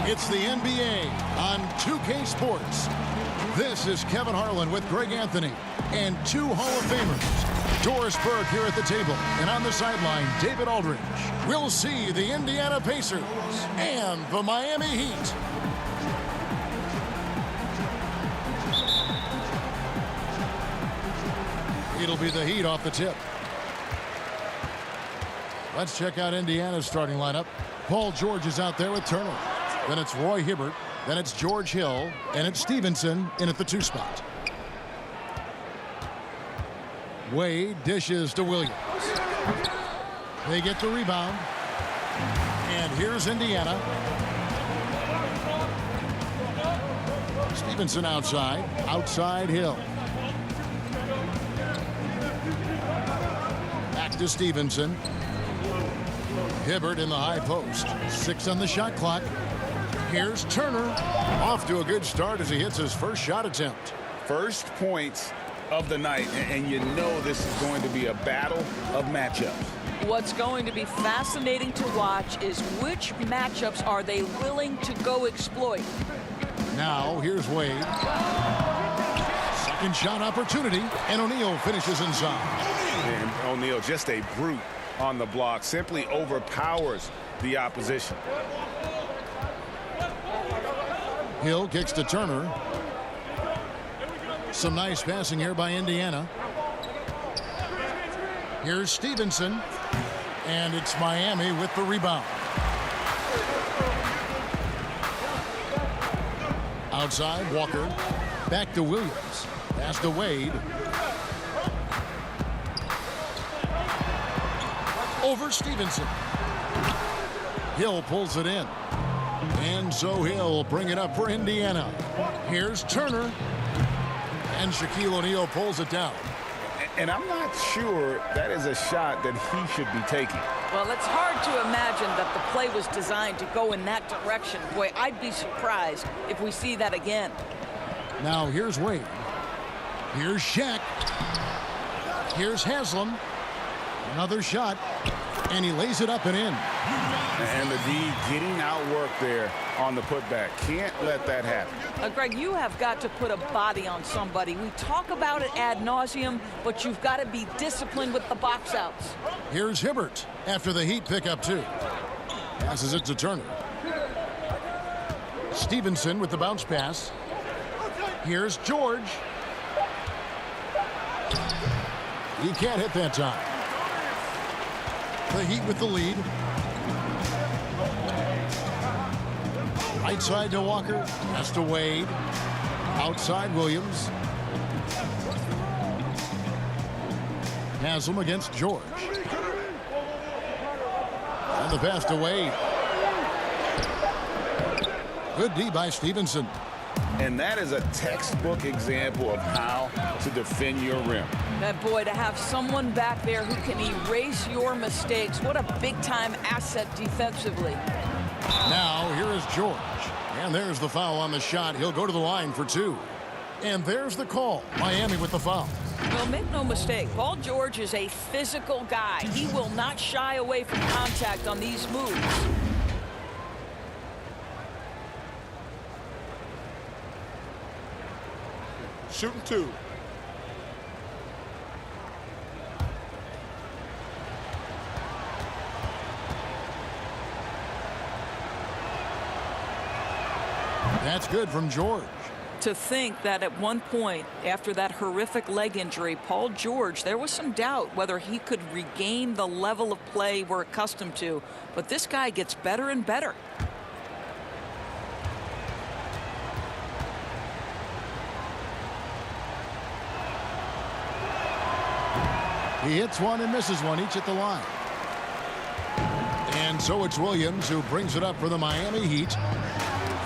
It's the NBA on 2K Sports. This is Kevin Harlan with Greg Anthony and two Hall of Famers. Doris Burke here at the table, and on the sideline, David Aldridge. We'll see the Indiana Pacers and the Miami Heat. It'll be the Heat off the tip. Let's check out Indiana's starting lineup. Paul George is out there with Turner. Then it's Roy Hibbert. Then it's George Hill. And it's Stevenson in at the 2 spot. Wade dishes to Williams. They get the rebound. And here's Indiana. Stevenson outside. Outside Hill. Back to Stevenson. Hibbert in the high post. 6 on the shot clock. Here's Turner. Off to a good start as he hits his first shot attempt. First points of the night, and you know this is going to be a battle of matchups. What's going to be fascinating to watch is which matchups are they willing to go exploit. Now, here's Wade. Second shot opportunity, and O'Neal finishes inside. And O'Neal, just a brute on the block, simply overpowers the opposition. Hill kicks to Turner. Some nice passing here by Indiana. Here's Stevenson. And it's Miami with the rebound. Outside, Walker. Back to Williams. Pass to Wade. Over Stevenson. Hill pulls it in. And so Hill bring it up for Indiana. Here's Turner. And Shaquille O'Neal pulls it down. And I'm not sure that is a shot that he should be taking. Well, it's hard to imagine that the play was designed to go in that direction. Boy, I'd be surprised if we see that again. Now here's Wade. Here's Shaq. Here's Haslam. Another shot. And he lays it up and in. And the D getting outworked there on the putback. Can't let that happen. Greg, you have got to put a body on somebody. We talk about it ad nauseum, but you've got to be disciplined with the box outs. Here's Hibbert after the Heat pick up 2. Passes it to Turner. Stevenson with the bounce pass. Here's George. He can't hit that time. The Heat with the lead. Right side to Walker. Pass to Wade. Outside Williams. Haslam against George. And the pass to Wade. Good D by Stevenson. And that is a textbook example of how to defend your rim. That boy, to have someone back there who can erase your mistakes, what a big-time asset defensively. Now, here is George. And there's the foul on the shot. He'll go to the line for 2. And there's the call. Miami with the foul. Well, make no mistake, Paul George is a physical guy. He will not shy away from contact on these moves. Shooting 2. That's good from George. To think that at one point, after that horrific leg injury, Paul George, there was some doubt whether he could regain the level of play we're accustomed to. But this guy gets better and better. He hits one and misses one, each at the line. And so it's Williams who brings it up for the Miami Heat.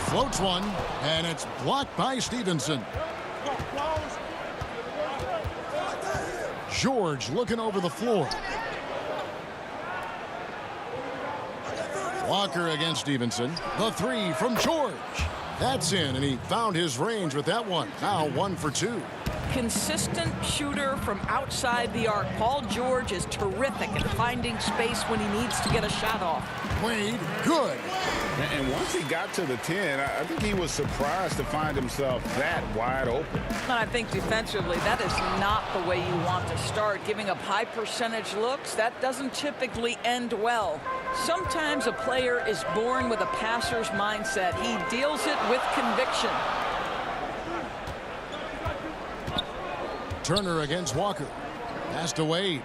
Floats one, and it's blocked by Stevenson. George looking over the floor. Walker against Stevenson. The 3 from George. That's in, and he found his range with that one. Now 1 for 2. Consistent shooter from outside the arc. Paul George is terrific at finding space when he needs to get a shot off. Wade, good. And once he got to the 10, I think he was surprised to find himself that wide open. And I think defensively, that is not the way you want to start. Giving up high percentage looks, that doesn't typically end well. Sometimes a player is born with a passer's mindset. He deals it with conviction. Turner against Walker. Pass to Wade.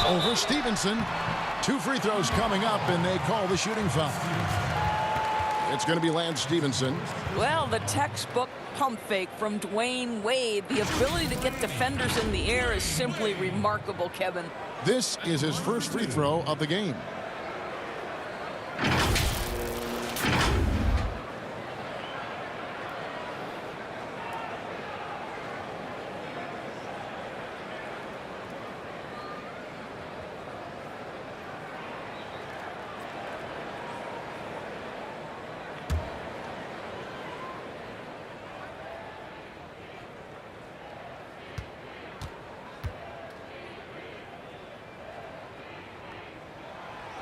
Over Stevenson. 2 free throws coming up, and they call the shooting foul. It's going to be Lance Stevenson. Well, the textbook pump fake from Dwayne Wade. The ability to get defenders in the air is simply remarkable, Kevin. This is his first free throw of the game.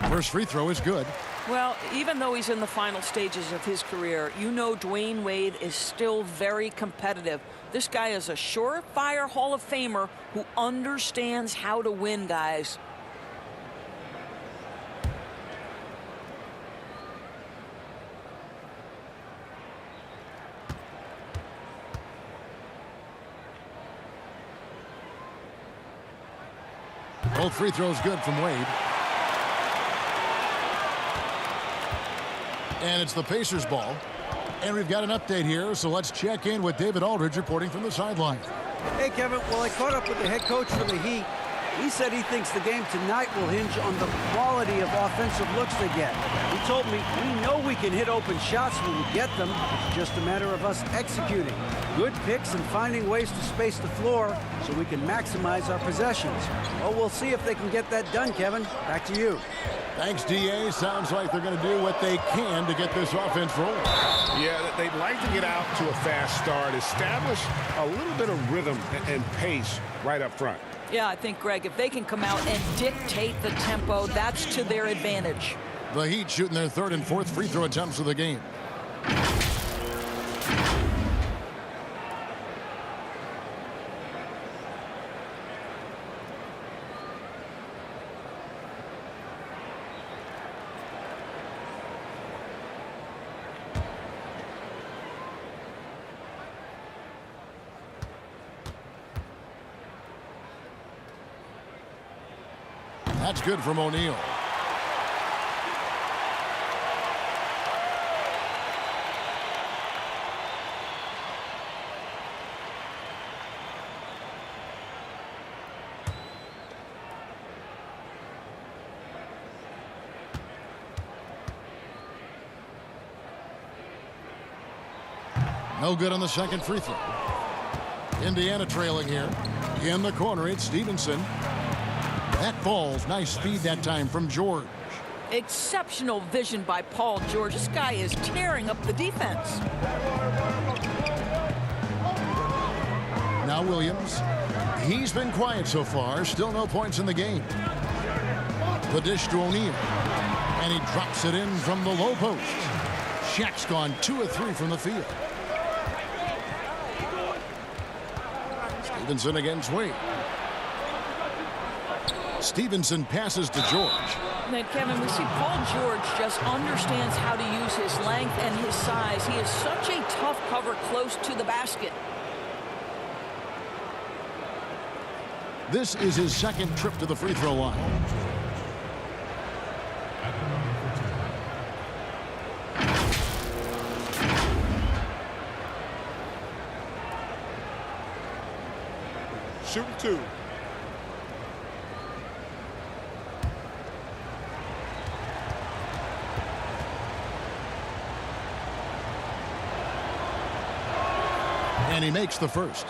First free throw is good. Well, even though he's in the final stages of his career, you know Dwayne Wade is still very competitive. This guy is a surefire Hall of Famer who understands how to win, guys. Both free throws good from Wade. And it's the Pacers ball. And we've got an update here, so let's check in with David Aldridge reporting from the sideline. Hey, Kevin. Well, I caught up with the head coach for the Heat. He said he thinks the game tonight will hinge on the quality of offensive looks they get. He told me, we know we can hit open shots when we get them. It's just a matter of us executing. Good picks and finding ways to space the floor so we can maximize our possessions. Well, we'll see if they can get that done, Kevin. Back to you. Thanks, D.A. Sounds like they're going to do what they can to get this offense rolling. Yeah, they'd like to get out to a fast start, establish a little bit of rhythm and pace right up front. Yeah, I think, Greg, if they can come out and dictate the tempo, that's to their advantage. The Heat shooting their third and fourth free throw attempts of the game. That's good from O'Neal. No good on the second free throw. Indiana trailing here. In the corner, it's Stevenson. That falls. Nice speed that time from George. Exceptional vision by Paul George. This guy is tearing up the defense. Now Williams. He's been quiet so far. Still no points in the game. The dish to O'Neal. And he drops it in from the low post. Shaq's gone 2 of 3 from the field. Stevenson against Wade. Stevenson passes to George. And Kevin, we see Paul George just understands how to use his length and his size. He is such a tough cover close to the basket. This is his second trip to the free throw line. Shooting 2. And he makes the first.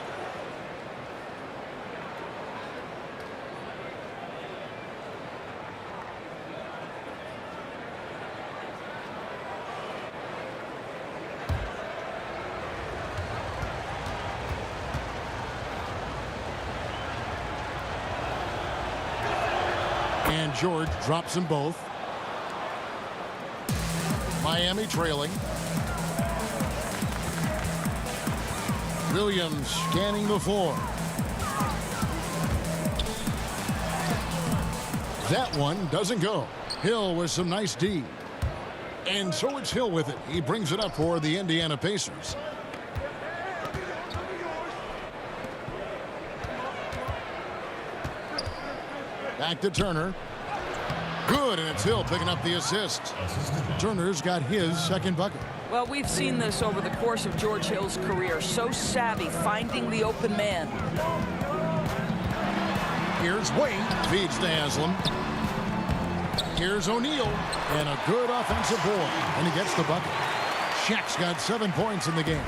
And George drops them both. Miami trailing. Williams scanning the floor. That one doesn't go. Hill with some nice D. And so it's Hill with it. He brings it up for the Indiana Pacers. Back to Turner. Good, and it's Hill picking up the assist. Turner's got his second bucket. Well, we've seen this over the course of George Hill's career. So savvy, finding the open man. Here's Wade, feeds to Haslam. Here's O'Neal, and a good offensive board, and he gets the bucket. Shaq's got 7 points in the game.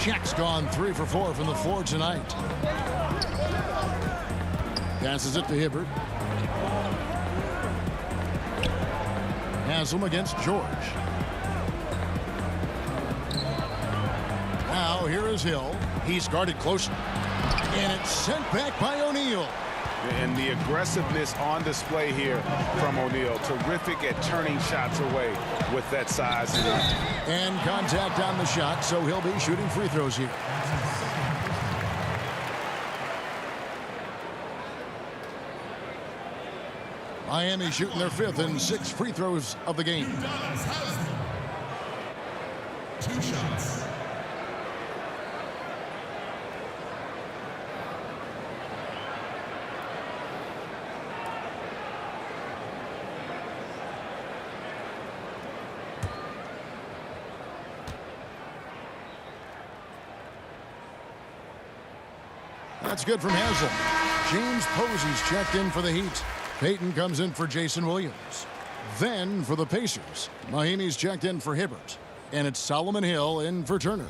Shaq's gone 3 for 4 from the floor tonight. Passes it to Hibbert. Haslam against George. Now here is Hill. He's guarded closely. And it's sent back by O'Neal. And the aggressiveness on display here from O'Neal. Terrific at turning shots away with that size. And contact on the shot, so he'll be shooting free throws here. Miami shooting their 5th and 6th free throws of the game. 2 shots. That's good from Hazel. James Posey's checked in for the Heat. Payton comes in for Jason Williams. Then for the Pacers, Miami's checked in for Hibbert. And it's Solomon Hill in for Turner.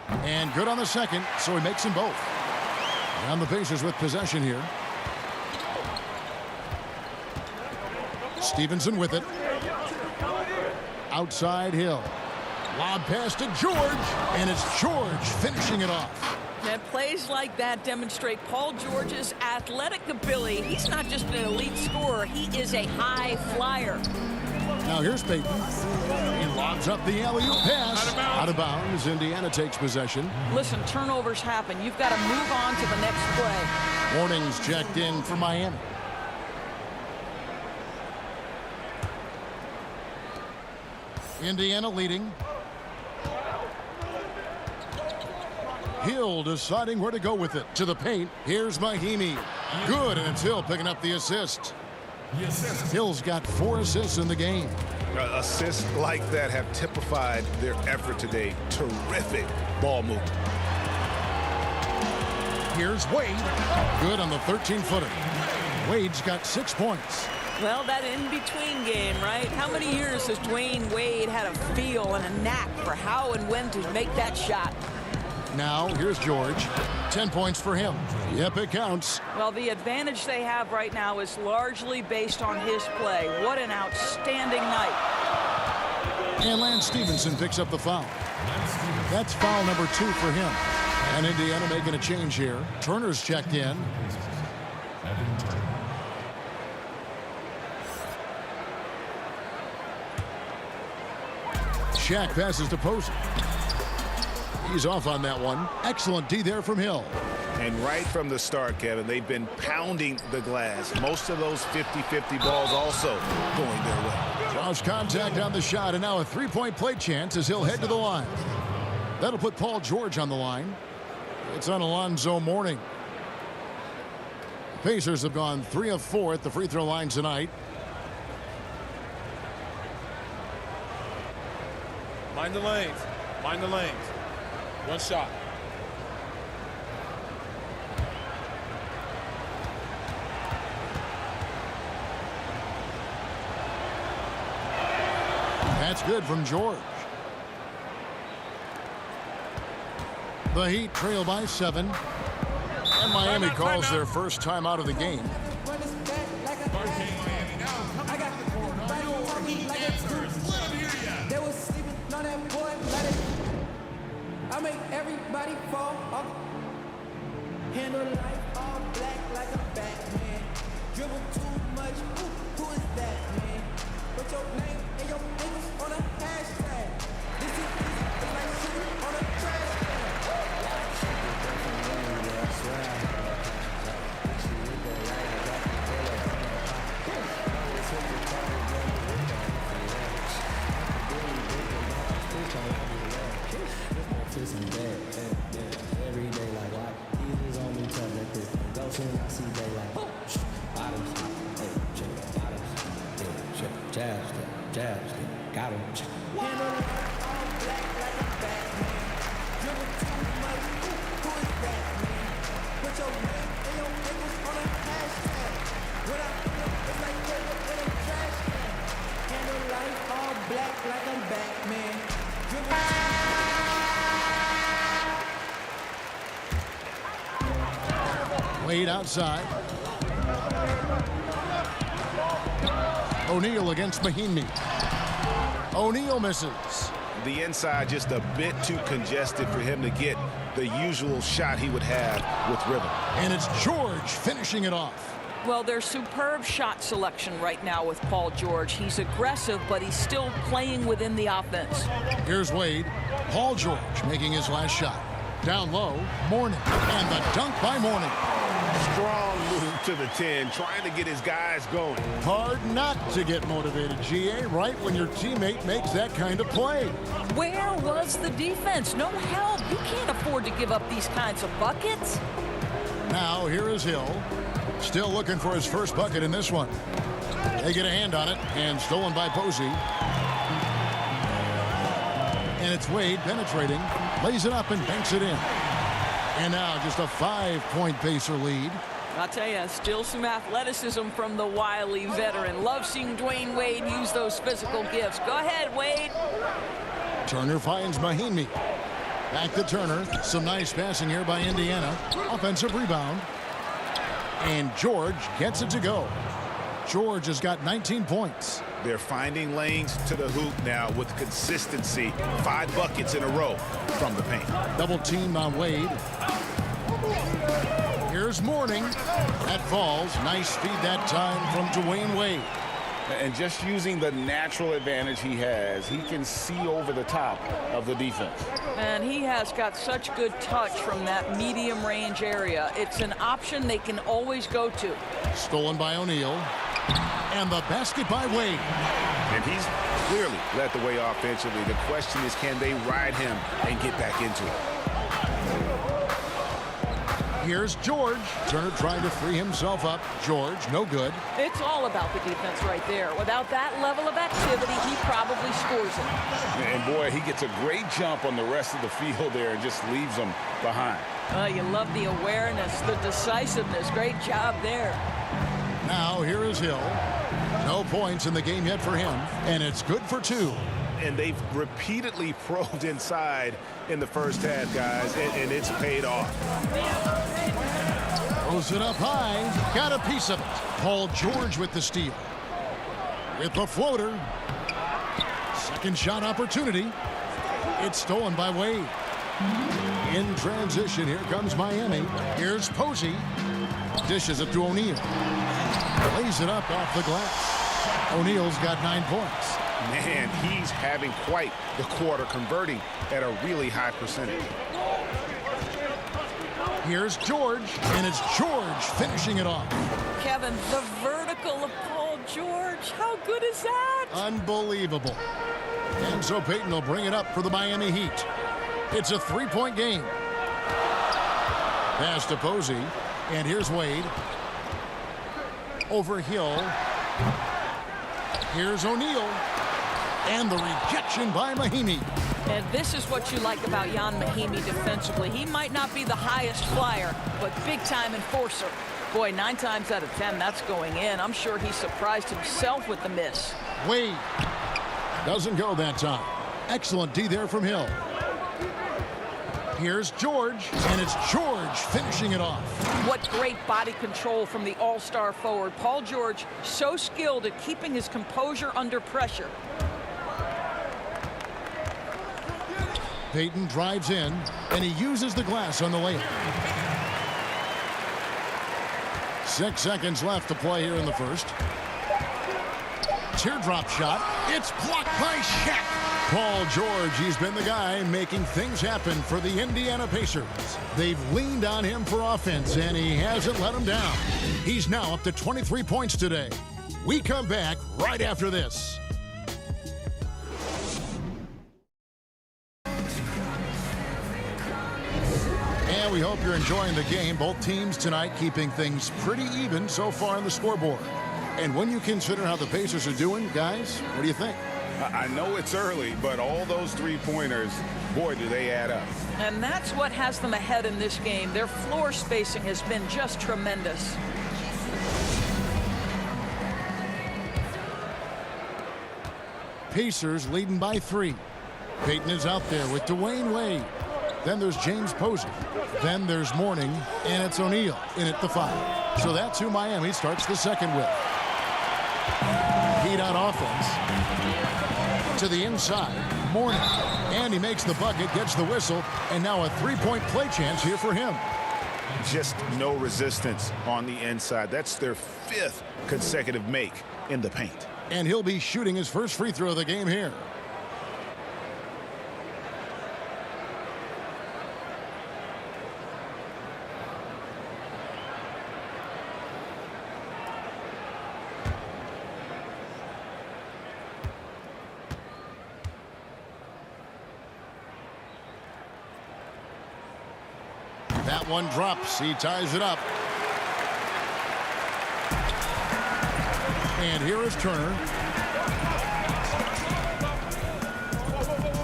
And good on the second, so he makes them both. And the Pacers with possession here. Stevenson with it. Outside Hill. Lob pass to George, and it's George finishing it off. And plays like that demonstrate Paul George's athletic ability. He's not just an elite scorer, he is a high flyer. Now here's Payton. He lobs up the alley-oop pass. Out of bounds. Indiana takes possession. Listen, turnovers happen. You've got to move on to the next play. Warnings checked in for Miami. Indiana leading. Hill deciding where to go with it. To the paint. Here's Mahinmi. Good, and it's Hill picking up the assist. Hill's got 4 assists in the game. Assists like that have typified their effort today. Terrific ball movement. Here's Wade. Good on the 13-footer. Wade's got 6 points. Well, that in-between game, right? How many years has Dwayne Wade had a feel and a knack for how and when to make that shot? Now, here's George. 10 points for him. Yep, it counts. Well, the advantage they have right now is largely based on his play. What an outstanding night. And Lance Stevenson picks up the foul. That's foul number 2 for him. And Indiana making a change here. Turner's checked in. Shaq passes to Posey. He's off on that one. Excellent D there from Hill. And right from the start, Kevin, they've been pounding the glass. Most of those 50-50 balls also going their way. Draws contact on the shot, and now a 3-point play chance as he'll head to the line. That'll put Paul George on the line. It's on Alonzo Mourning. The Pacers have gone 3 of 4 at the free throw line tonight. Mind the lanes. Mind the lanes. 1 shot. That's good from George. The Heat trail by 7. And Miami calls their first time out of the game. I make everybody fall off. Handle life all black like a Batman. Dribble too much, who is that, man? Put your name and your niggas on a hashtag. This is like shooting on a trash Every day like why Jesus on me tell that this go soon I see they like bottoms, hey, check bottoms, yeah, check jabs, got him. Handle life all black like a Batman. Dribble too much, who is that, man? Put your name and your niggas on a hashtag. When I feel it's like paper in a trash can. Handle life all black like I'm Batman. Dribble Wade outside. O'Neal against Mahinmi. O'Neal misses. The inside just a bit too congested for him to get the usual shot he would have with rhythm. And it's George finishing it off. Well, there's superb shot selection right now with Paul George. He's aggressive, but he's still playing within the offense. Here's Wade. Paul George making his last shot. Down low, Mourning. And the dunk by Mourning. Strong move to the 10, trying to get his guys going. Hard not to get motivated, GA, right when your teammate makes that kind of play. Where was the defense? No help. You can't afford to give up these kinds of buckets. Now, here is Hill. Still looking for his first bucket in this one. They get a hand on it, and stolen by Posey. And it's Wade penetrating, lays it up and banks it in. And now just a 5-point Pacer lead. I'll tell you, still some athleticism from the wily veteran. Love seeing Dwayne Wade use those physical gifts. Go ahead, Wade. Turner finds Mahinmi. Back to Turner. Some nice passing here by Indiana. Offensive rebound. And George gets it to go. George has got 19 points. They're finding lanes to the hoop now with consistency. 5 buckets in a row from the paint. Double team on Wade. Here's Mourning. That falls. Nice feed that time from Dwayne Wade. And just using the natural advantage he has, he can see over the top of the defense. And he has got such good touch from that medium range area. It's an option they can always go to. Stolen by O'Neal. And the basket by Wade. And he's clearly led the way offensively. The question is, can they ride him and get back into it? Here's George. Turner trying to free himself up. George, no good. It's all about the defense right there. Without that level of activity, he probably scores it. And boy, he gets a great jump on the rest of the field there and just leaves them behind. You love the awareness, the decisiveness. Great job there. Now here is Hill. No points in the game yet for him, and it's good for 2. And they've repeatedly probed inside in the first half, guys, and it's paid off. Throws it up high. Got a piece of it. Paul George with the steal. With the floater. Second shot opportunity. It's stolen by Wade. In transition, here comes Miami. Here's Posey. Dishes it to O'Neal. Lays it up off the glass. O'Neal's got 9 points. Man, he's having quite the quarter, converting at a really high percentage. Here's George, and it's George finishing it off. Kevin, the vertical of Paul George. How good is that? Unbelievable. And so Payton will bring it up for the Miami Heat. It's a 3-point game. Pass to Posey, and here's Wade. Over Hill. Here's O'Neal. And the rejection by Mahinmi. And this is what you like about Ian Mahinmi defensively. He might not be the highest flyer, but big-time enforcer. Boy, 9 times out of 10, that's going in. I'm sure he surprised himself with the miss. Wade doesn't go that time. Excellent D there from Hill. Here's George, and it's George finishing it off. What great body control from the all-star forward. Paul George, so skilled at keeping his composure under pressure. Payton drives in, and he uses the glass on the layup. 6 seconds left to play here in the first. Teardrop shot. It's blocked by Shaq. Paul George, he's been the guy making things happen for the Indiana Pacers. They've leaned on him for offense, and he hasn't let them down. He's now up to 23 points today. We come back right after this. And we hope you're enjoying the game. Both teams tonight keeping things pretty even so far on the scoreboard. And when you consider how the Pacers are doing, guys, what do you think? I know it's early, but all those three-pointers, boy, do they add up. And that's what has them ahead in this game. Their floor spacing has been just tremendous. Pacers leading by 3. Payton is out there with Dwayne Wade. Then there's James Posey. Then there's Mourning, and it's O'Neal in at the 5. So that's who Miami starts the second with. Heat on offense. To the inside, Mourning. And he makes the bucket, gets the whistle, and now a three-point play chance here for him. Just no resistance on the inside. That's their 5th consecutive make in the paint. And he'll be shooting his first free throw of the game here. That one drops. He ties it up. And here is Turner.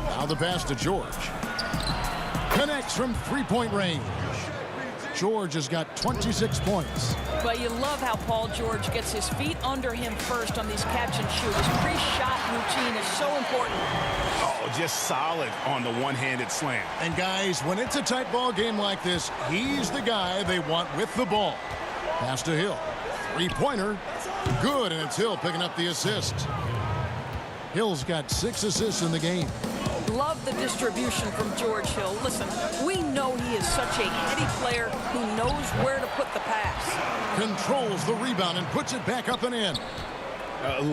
Now the pass to George. Connects from three-point range. George has got 26 points. But you love how Paul George gets his feet under him first on these catch and shoot. His pre-shot routine is so important. Oh, just solid on the one-handed slam. And guys, when it's a tight ball game like this, he's the guy they want with the ball. Pass to Hill. Three-pointer. Good, and it's Hill picking up the assist. Hill's got 6 assists in the game. Love the distribution from George Hill. Listen, we know he is such a heady player who knows where to put the pass. Controls the rebound and puts it back up and in.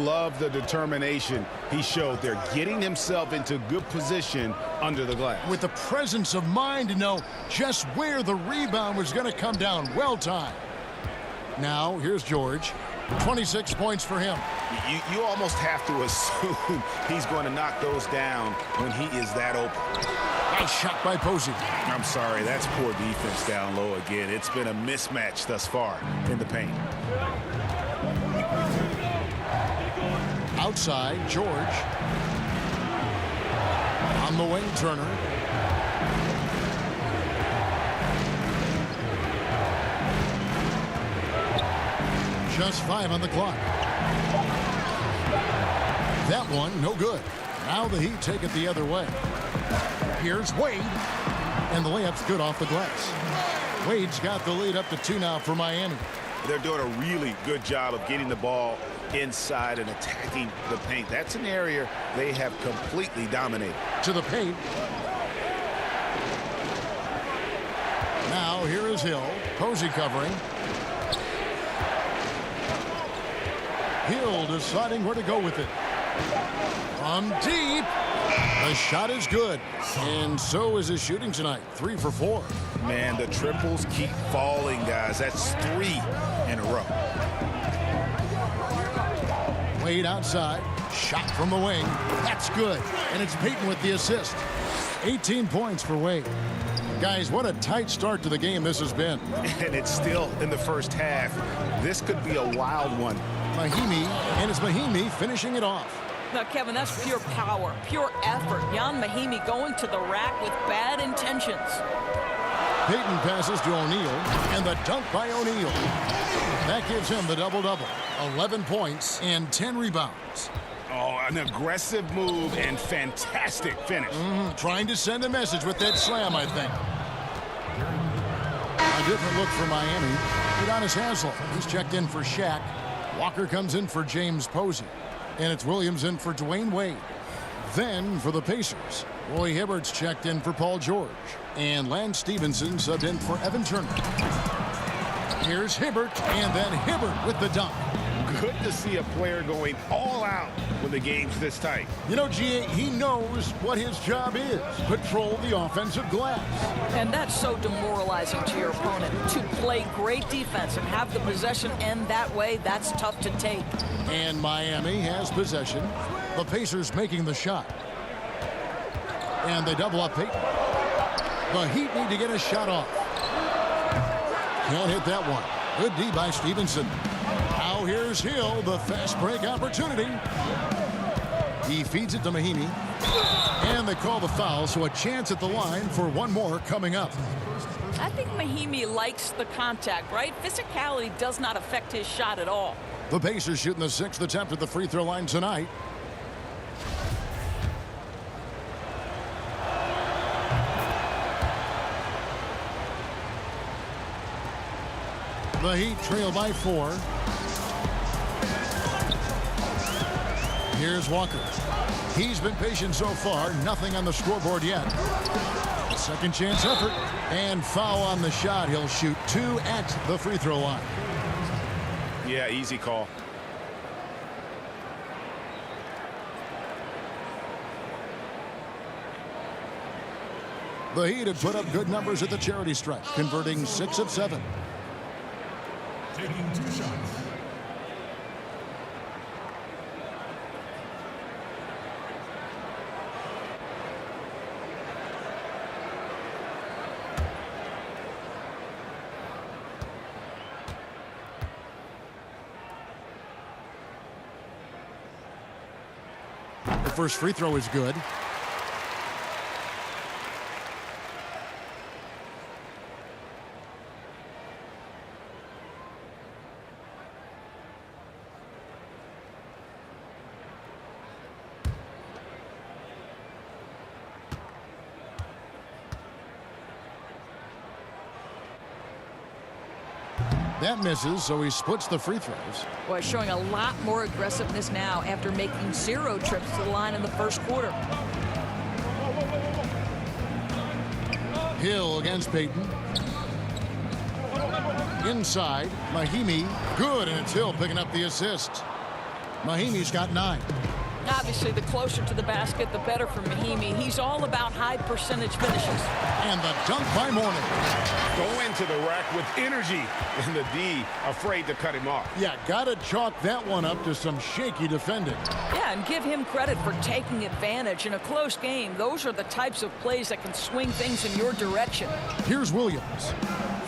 Love the determination he showed there, getting himself into good position under the glass. With the presence of mind to know just where the rebound was going to come down. Well timed. Now, here's George. 26 points for him. You almost have to assume he's going to knock those down when he is that open. Nice shot by Posey. I'm sorry, that's poor defense down low again. It's been a mismatch thus far in the paint. Outside, George. On the wing, Turner. Just 5 on the clock. That one, no good. Now the Heat take it the other way. Here's Wade. And the layup's good off the glass. Wade's got the lead up to 2 now for Miami. They're doing a really good job of getting the ball inside and attacking the paint. That's an area they have completely dominated. To the paint. Now here is Hill. Posey covering. Hill deciding where to go with it. From deep. The shot is good. And so is his shooting tonight. 3 for 4. Man, the triples keep falling, guys. That's 3 in a row. Wade outside. Shot from the wing. That's good. And it's Payton with the assist. 18 points for Wade. Guys, what a tight start to the game this has been. And it's still in the first half. This could be a wild one. Mahinmi, and it's Mahinmi finishing it off. Now, Kevin, that's pure power, pure effort. Jan Mahinmi going to the rack with bad intentions. Payton passes to O'Neal, and the dunk by O'Neal. That gives him the double-double. 11 points and 10 rebounds. Oh, an aggressive move and fantastic finish. Trying to send a message with that slam, I think. A different look for Miami. Udonis Haslem, he's checked in for Shaq. Walker comes in for James Posey. And it's Williams in for Dwayne Wade. Then for the Pacers, Roy Hibbert's checked in for Paul George. And Lance Stevenson subbed in for Evan Turner. Here's Hibbert, and then Hibbert with the dunk. Good to see a player going all out when the game's this tight. You know, G.A., he knows what his job is. Patrol the offensive glass. And that's so demoralizing to your opponent. To play great defense and have the possession end that way, that's tough to take. And Miami has possession. The Pacers making the shot. And they double up Payton. The Heat need to get a shot off. Can't hit that one. Good D by Stevenson. Now here's Hill, the fast break opportunity. He feeds it to Mahinmi. And they call the foul, so a chance at the line for one more coming up. I think Mahinmi likes the contact, right? Physicality does not affect his shot at all. The Pacers shooting the 6th attempt at the free throw line tonight. The Heat trail by 4. Here's Walker. He's been patient so far. Nothing on the scoreboard yet. Second chance effort. And foul on the shot. He'll shoot 2 at the free throw line. Yeah, easy call. The Heat had put up good numbers at the charity stripe, converting 6 of 7. Taking 2 shots. The first free throw is good. That misses, so he splits the free throws. Boy, showing a lot more aggressiveness now after making 0 trips to the line in the first quarter. Hill against Payton. Inside, Mahinmi. Good, and it's Hill picking up the assist. Mahimi's got 9. Obviously, the closer to the basket, the better for Mahinmi. He's all about high percentage finishes. And the dunk by Mourning. Going to the rack with energy, and the D afraid to cut him off. Yeah, gotta chalk that one up to some shaky defending. Yeah, and give him credit for taking advantage in a close game. Those are the types of plays that can swing things in your direction. Here's Williams.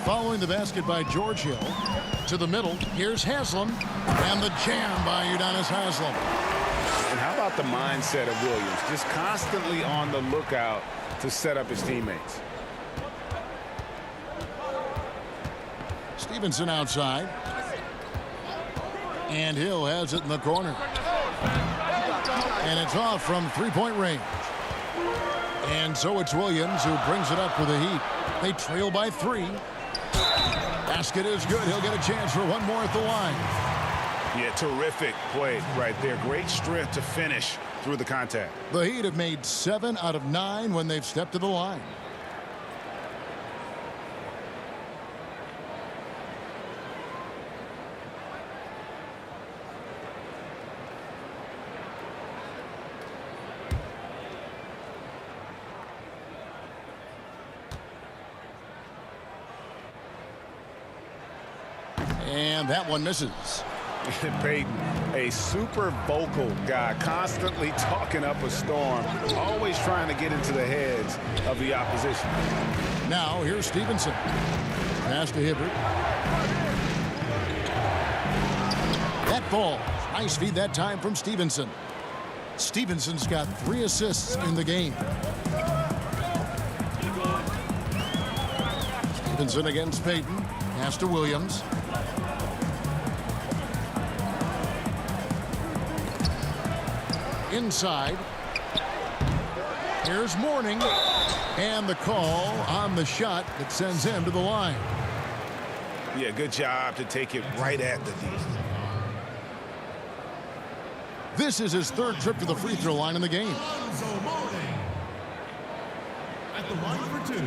Following the basket by George Hill. To the middle, here's Haslam. And the jam by Udonis Haslam. And how about the mindset of Williams? Just constantly on the lookout to set up his teammates. Stevenson outside. And Hill has it in the corner. And it's off from three-point range. And so it's Williams who brings it up for the Heat. They trail by 3. Basket is good. He'll get a chance for one more at the line. Yeah, terrific play right there. Great strength to finish through the contact. The Heat have made 7 out of 9 when they've stepped to the line. And that one misses. Payton, a super vocal guy, constantly talking up a storm, always trying to get into the heads of the opposition. Now here's Stevenson. Pass to Hibbert. That ball. Nice feed that time from Stevenson. Stevenson's got 3 assists in the game. Stevenson against Payton. Pass to Williams. Inside. Here's Mourning. And the call on the shot that sends him to the line. Yeah, good job to take it right at the D. This is his third trip to the free throw line in the game. Alonzo Mourning at the line for 2.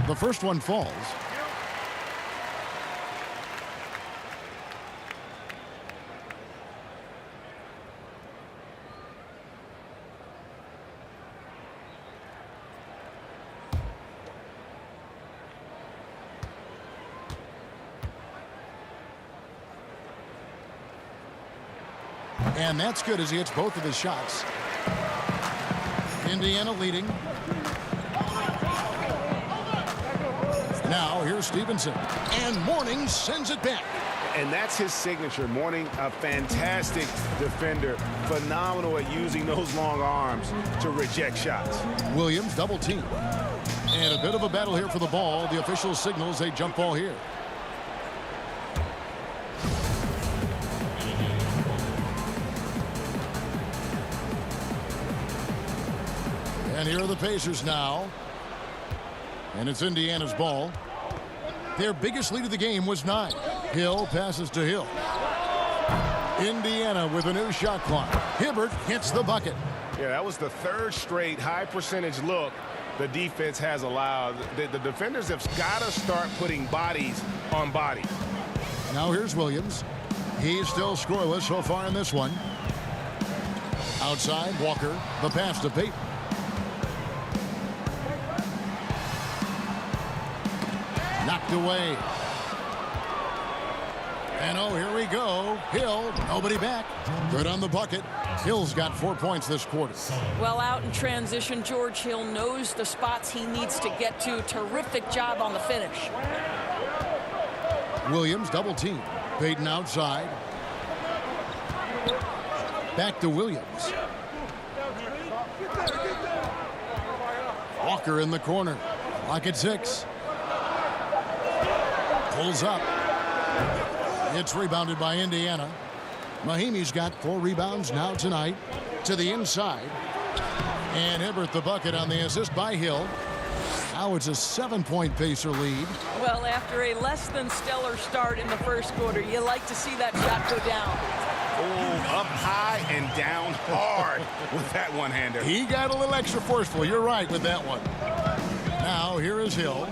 The first one falls. And that's good as he hits both of his shots. Indiana leading. Now here's Stevenson. And Mourning sends it back. And that's his signature. Mourning, a fantastic defender. Phenomenal at using those long arms to reject shots. Williams double team. And a bit of a battle here for the ball. The official signals a jump ball here. And here are the Pacers now. And it's Indiana's ball. Their biggest lead of the game was 9. Hill passes to Hill. Indiana with a new shot clock. Hibbert hits the bucket. Yeah, that was the third straight high percentage look the defense has allowed. The defenders have got to start putting bodies on bodies. Now here's Williams. He's still scoreless so far in this one. Outside, Walker. The pass to Payton. Knocked away. And oh, here we go. Hill, nobody back. Good on the bucket. Hill's got 4 points this quarter. Well, out in transition, George Hill knows the spots he needs to get to. Terrific job on the finish. Williams double team. Payton outside. Back to Williams. Walker in the corner. Clock at 6. Pulls up. It's rebounded by Indiana. Mahimi's got 4 rebounds now tonight. To the inside. And Hibbert the bucket on the assist by Hill. Now it's a 7-point Pacer lead. Well, after a less than stellar start in the first quarter, you like to see that shot go down. Oh, up high and down hard with that one-hander. He got a little extra forceful. You're right with that one. Now here is Hill.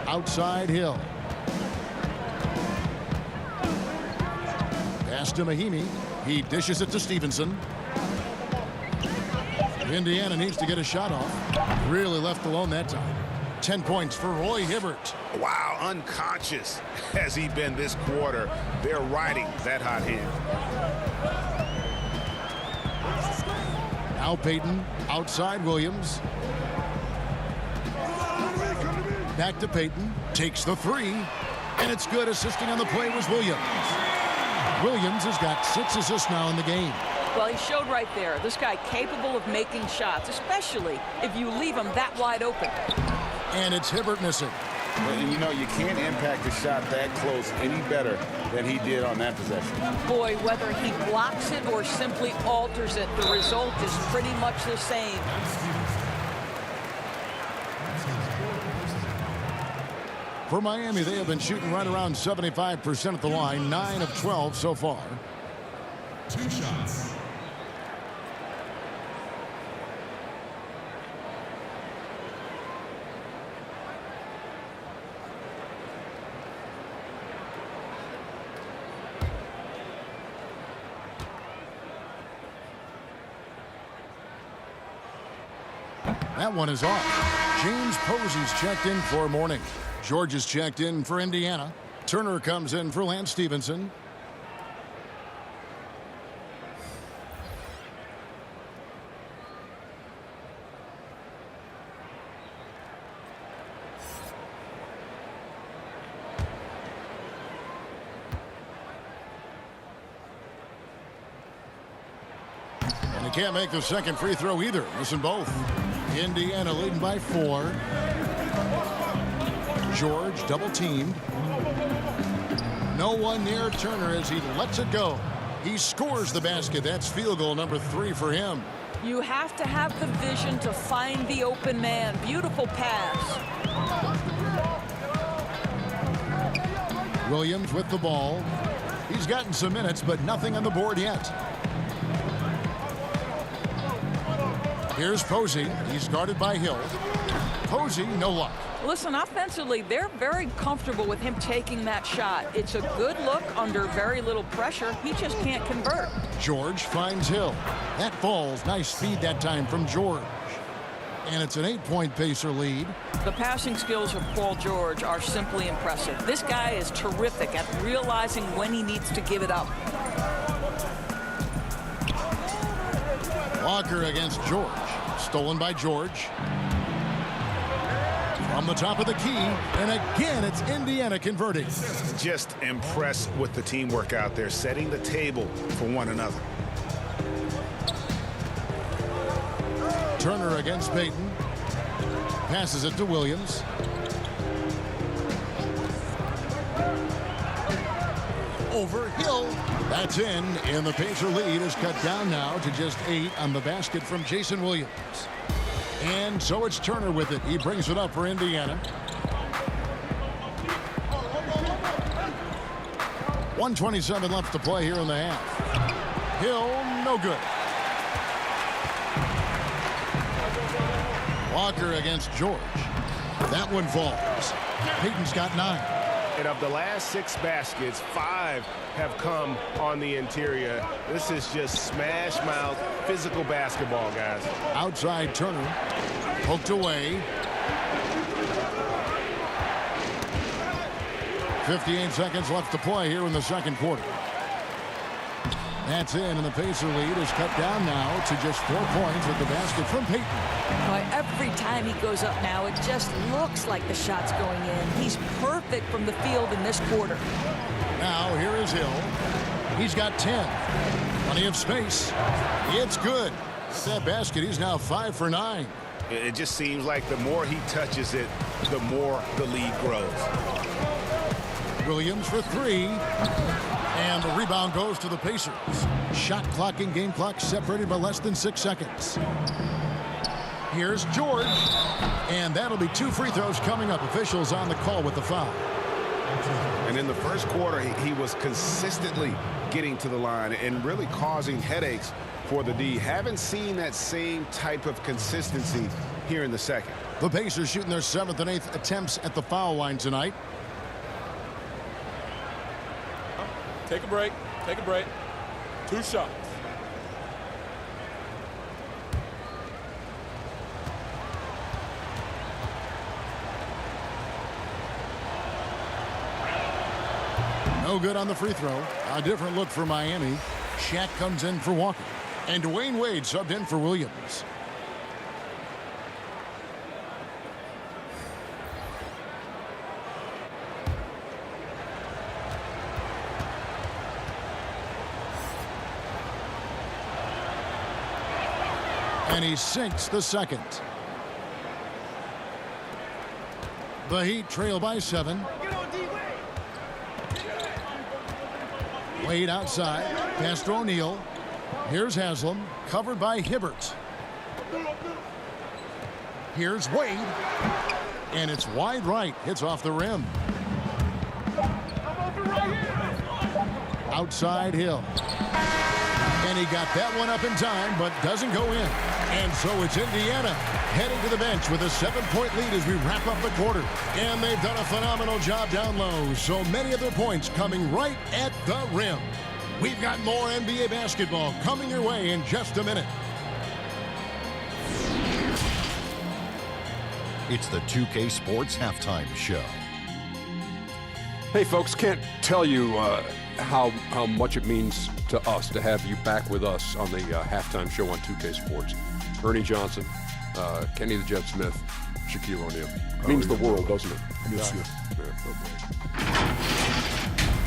Outside Hill. Pass to Mahimi. He dishes it to Stevenson. Indiana needs to get a shot off. Really left alone that time. 10 points for Roy Hibbert. Wow, unconscious has he been this quarter. They're riding that hot hand. Now Payton. Outside Williams. Back to Payton. Takes the 3. And it's good. Assisting on the play was Williams. Williams has got 6 assists now in the game. Well, he showed right there. This guy capable of making shots, especially if you leave him that wide open. And it's Hibbert missing. And you know, you can't impact a shot that close any better than he did on that possession. Boy, whether he blocks it or simply alters it, the result is pretty much the same. For Miami, they have been shooting right around 75% at the line, 9 of 12 so far. 2 shots. That one is off. James Posey's checked in for Mourning. George is checked in for Indiana. Turner comes in for Lance Stevenson. And he can't make the second free throw either. Missing both. Indiana leading by 4. George double teamed. No one near Turner as he lets it go. He scores the basket. That's field goal number 3 for him. You have to have the vision to find the open man. Beautiful pass. Williams with the ball. He's gotten some minutes, but nothing on the board yet. Here's Posey. He's guarded by Hill. Posey, no luck. Listen, offensively, they're very comfortable with him taking that shot. It's a good look under very little pressure. He just can't convert. George finds Hill. That falls. Nice speed that time from George. And it's an 8-point Pacer lead. The passing skills of Paul George are simply impressive. This guy is terrific at realizing when he needs to give it up. Walker against George. Stolen by George. From the top of the key, and again, it's Indiana converting. Just impressed with the teamwork out there, setting the table for one another. Turner against Payton. Passes it to Williams. Over Hill. That's in, and the Pacer lead is cut down now to just 8 on the basket from Jason Williams. And so it's Turner with it. He brings it up for Indiana. 1:27 left to play here in the half. Hill, no good. Walker against George. That one falls. Payton's got 9. And of the last 6 baskets, 5 have come on the interior. This is just smash mouth physical basketball, guys. Outside Turner. Poked away. 58 seconds left to play here in the second quarter. That's in, and the Pacer lead is cut down now to just 4 points with the basket from Payton. Boy, every time he goes up now, it just looks like the shot's going in. He's perfect from the field in this quarter. Now here is Hill. He's got 10. Plenty of space. It's good. That basket, he's now 5 for 9. It just seems like the more he touches it, the more the lead grows. Williams for 3. And the rebound goes to the Pacers. Shot clock and game clock separated by less than 6 seconds. Here's George. And that'll be 2 free throws coming up. Officials on the call with the foul. And in the first quarter, he was consistently getting to the line and really causing headaches for the D. Haven't seen that same type of consistency here in the second. The Pacers shooting their 7th and 8th attempts at the foul line tonight. Take a break. Take a break. 2 shots. No good on the free throw. A different look for Miami. Shaq comes in for Walker. And Dwayne Wade subbed in for Williams. And he sinks the second. The Heat trail by 7. Wade outside. Pass to O'Neal. Here's Haslam. Covered by Hibbert. Here's Wade. And it's wide right. Hits off the rim. Outside Hill. And he got that one up in time, but doesn't go in. And so it's Indiana heading to the bench with a 7-point lead as we wrap up the quarter. And they've done a phenomenal job down low. So many of their points coming right at the rim. We've got more NBA basketball coming your way in just a minute. It's the 2K Sports Halftime Show. Hey, folks, can't tell you how much it means to us to have you back with us on the halftime show on 2K Sports. Ernie Johnson, Kenny the Jet Smith, Shaquille O'Neal. Means the world, doesn't it? Yes, sir.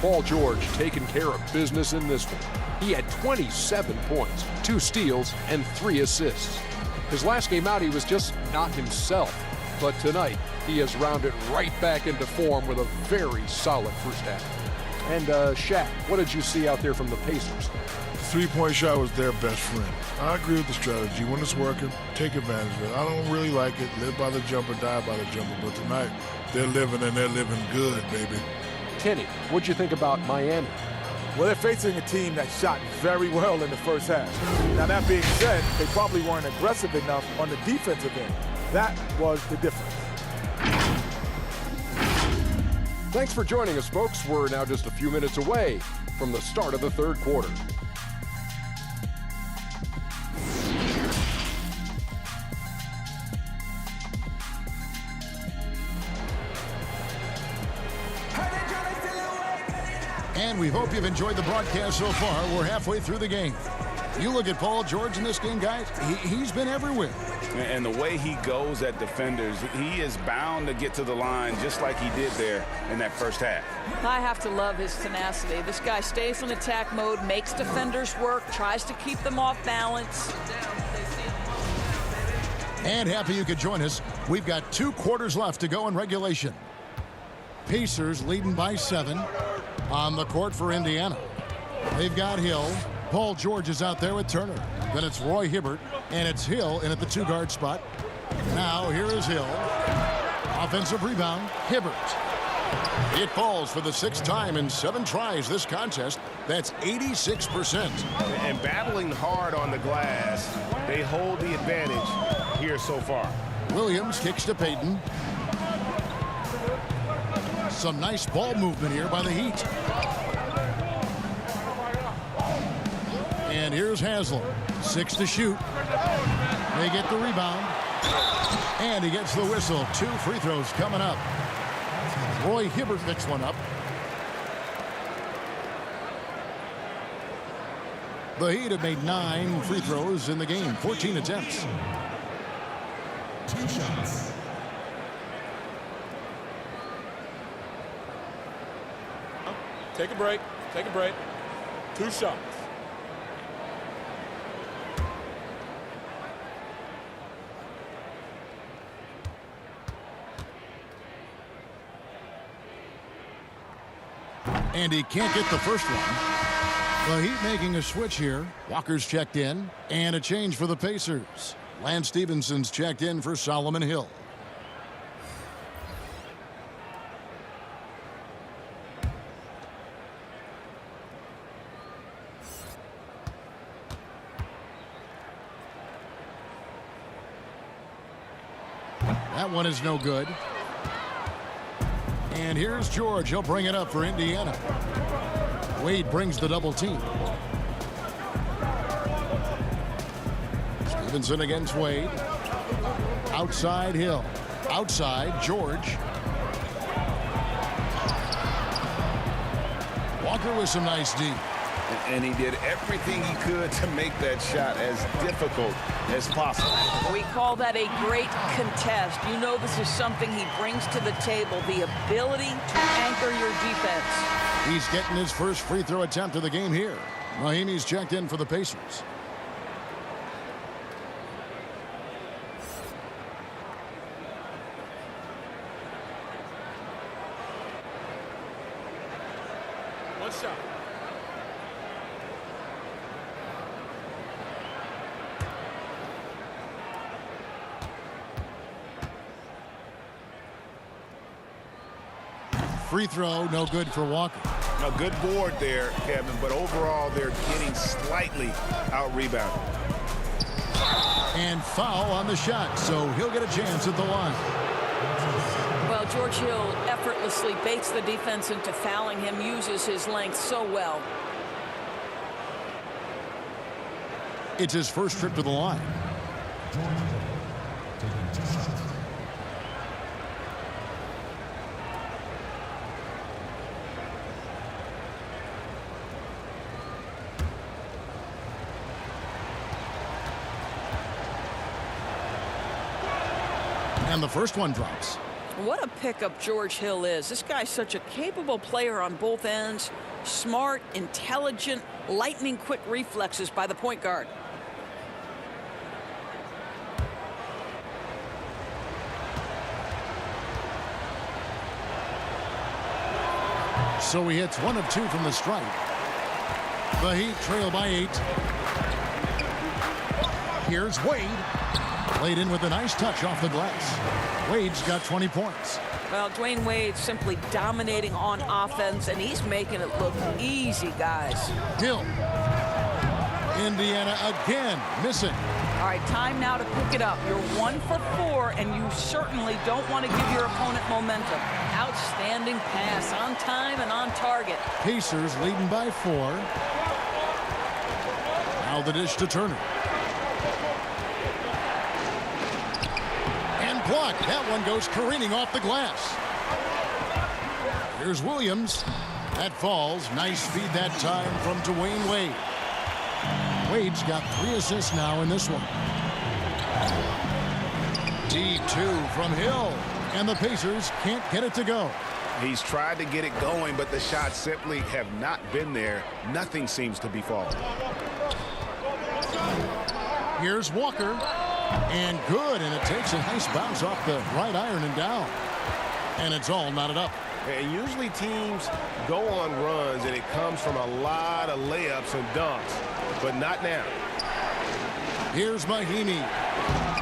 Paul George taking care of business in this one. He had 27 points, 2 steals, and 3 assists. His last game out, he was just not himself. But tonight, he has rounded right back into form with a very solid first half. And Shaq, what did you see out there from the Pacers? Three-point shot was their best friend. I agree with the strategy. When it's working, take advantage of it. I don't really like it. Live by the jumper, die by the jumper. But tonight, they're living, and they're living good, baby. Kenny, what'd you think about Miami? Well, they're facing a team that shot very well in the first half. Now, that being said, they probably weren't aggressive enough on the defensive end. That was the difference. Thanks for joining us, folks. We're now just a few minutes away from the start of the third quarter. And we hope you've enjoyed the broadcast so far. We're halfway through the game. You look at Paul George in this game, guys. He's been everywhere. And the way he goes at defenders, he is bound to get to the line just like he did there in that first half. I have to love his tenacity. This guy stays in attack mode, makes defenders work, tries to keep them off balance. And happy you could join us. We've got 2 quarters left to go in regulation. Pacers leading by 7 on the court for Indiana. They've got Hill. Paul George is out there with Turner. Then it's Roy Hibbert, and it's Hill in at the 2-guard spot. Now here is Hill. Offensive rebound, Hibbert. It falls for the 6th time in 7 tries this contest. That's 86%. And battling hard on the glass, they hold the advantage here so far. Williams kicks to Payton. Some nice ball movement here by the Heat. And here's Haslam. 6 to shoot. They get the rebound. And he gets the whistle. 2 free throws coming up. Roy Hibbert picks one up. The Heat have made 9 free throws in the game. 14 attempts. 2 shots. Take a break. Take a break. 2 shots. And he can't get the first one. The Heat making a switch here. Walker's checked in. And a change for the Pacers. Lance Stevenson's checked in for Solomon Hill. That one is no good. And here's George. He'll bring it up for Indiana. Wade brings the double team. Stevenson against Wade. Outside Hill. Outside George. Walker with some nice D. And he did everything he could to make that shot as difficult as possible. We call that a great contest. You know this is something he brings to the table, the ability to anchor your defense. He's getting his first free throw attempt of the game here. Mahimi's checked in for the Pacers. One shot. Free throw, no good for Walker. A good board there, Kevin, but overall they're getting slightly out-rebounded. And foul on the shot, so he'll get a chance at the line. Well, George Hill effortlessly baits the defense into fouling him, uses his length so well. It's his first trip to the line. And the first one drops. What a pickup George Hill is. This guy's such a capable player on both ends. Smart, intelligent, lightning quick reflexes by the point guard. So he hits 1 of 2 from the stripe. The Heat trail by 8. Here's Wade. Laid in with a nice touch off the glass. Wade's got 20 points. Well, Dwayne Wade simply dominating on offense, and he's making it look easy, guys. Hill. Indiana again missing. All right, time now to pick it up. You're 1 for 4, and you certainly don't want to give your opponent momentum. Outstanding pass, on time and on target. Pacers leading by 4. Now the dish to Turner. And blocked. That one goes careening off the glass. Here's Williams. That falls. Nice feed that time from Dwayne Wade. Wade's got 3 assists now in this one. D2 from Hill. And the Pacers can't get it to go. He's tried to get it going, but the shots simply have not been there. Nothing seems to be falling. Here's Walker. And good. And it takes a nice bounce off the right iron and down. And it's all knotted up. And usually teams go on runs, and it comes from a lot of layups and dunks. But not now. Here's Mahinmi.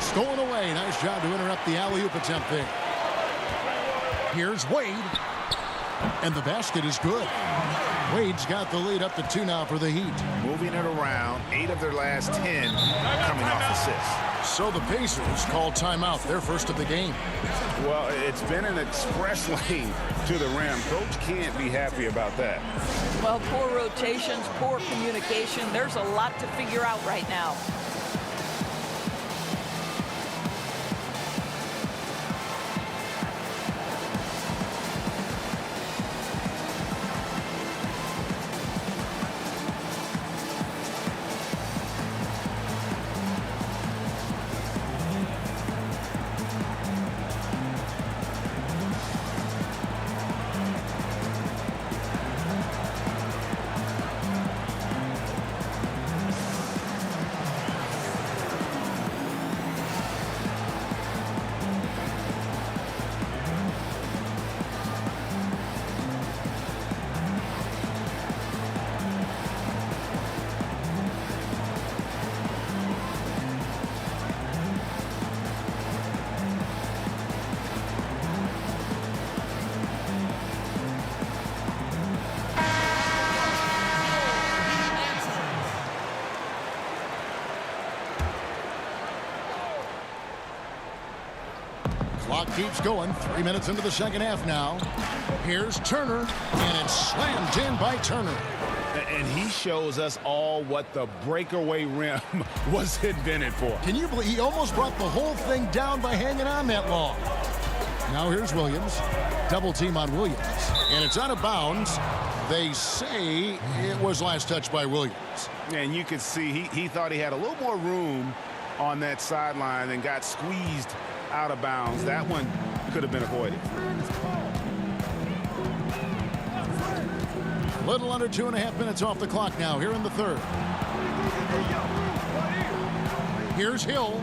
Stolen away. Nice job to interrupt the alley-oop attempt there. Here's Wade. And the basket is good. Wade's got the lead up to 2 now for the Heat. Moving it around. 8 of their last 10 coming off assists. So the Pacers call timeout, their first of the game. Well, it's been an express lane to the rim. Coach can't be happy about that. Well, poor rotations, poor communication. There's a lot to figure out right now. Clock keeps going. 3 minutes into the second half now. Here's Turner, and it's slammed in by Turner. And he shows us all what the breakaway rim was invented for. Can you believe he almost brought the whole thing down by hanging on that long? Now here's Williams. Double team on Williams. And it's out of bounds. They say it was last touched by Williams. And you can see he thought he had a little more room on that sideline and got squeezed out of bounds. That one could have been avoided. Little under 2.5 minutes off the clock now here in the third. Here's Hill,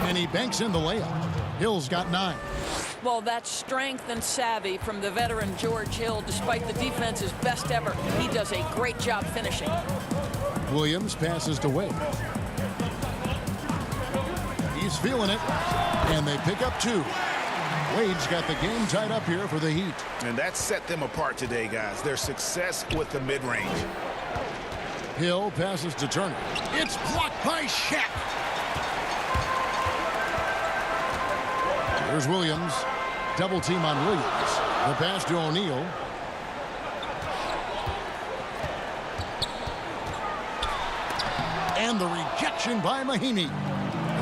and he banks in the layup. Hill's got 9. Well, that's strength and savvy from the veteran George Hill. Despite the defense's best effort, he does a great job finishing. Williams passes to Wade. He's feeling it, and they pick up 2. Wade's got the game tied up here for the Heat. And that set them apart today, guys. Their success with the mid-range. Hill passes to Turner. It's blocked by Shaq. Here's Williams. Double team on Williams. The pass to O'Neal. And the rejection by Mahinmi.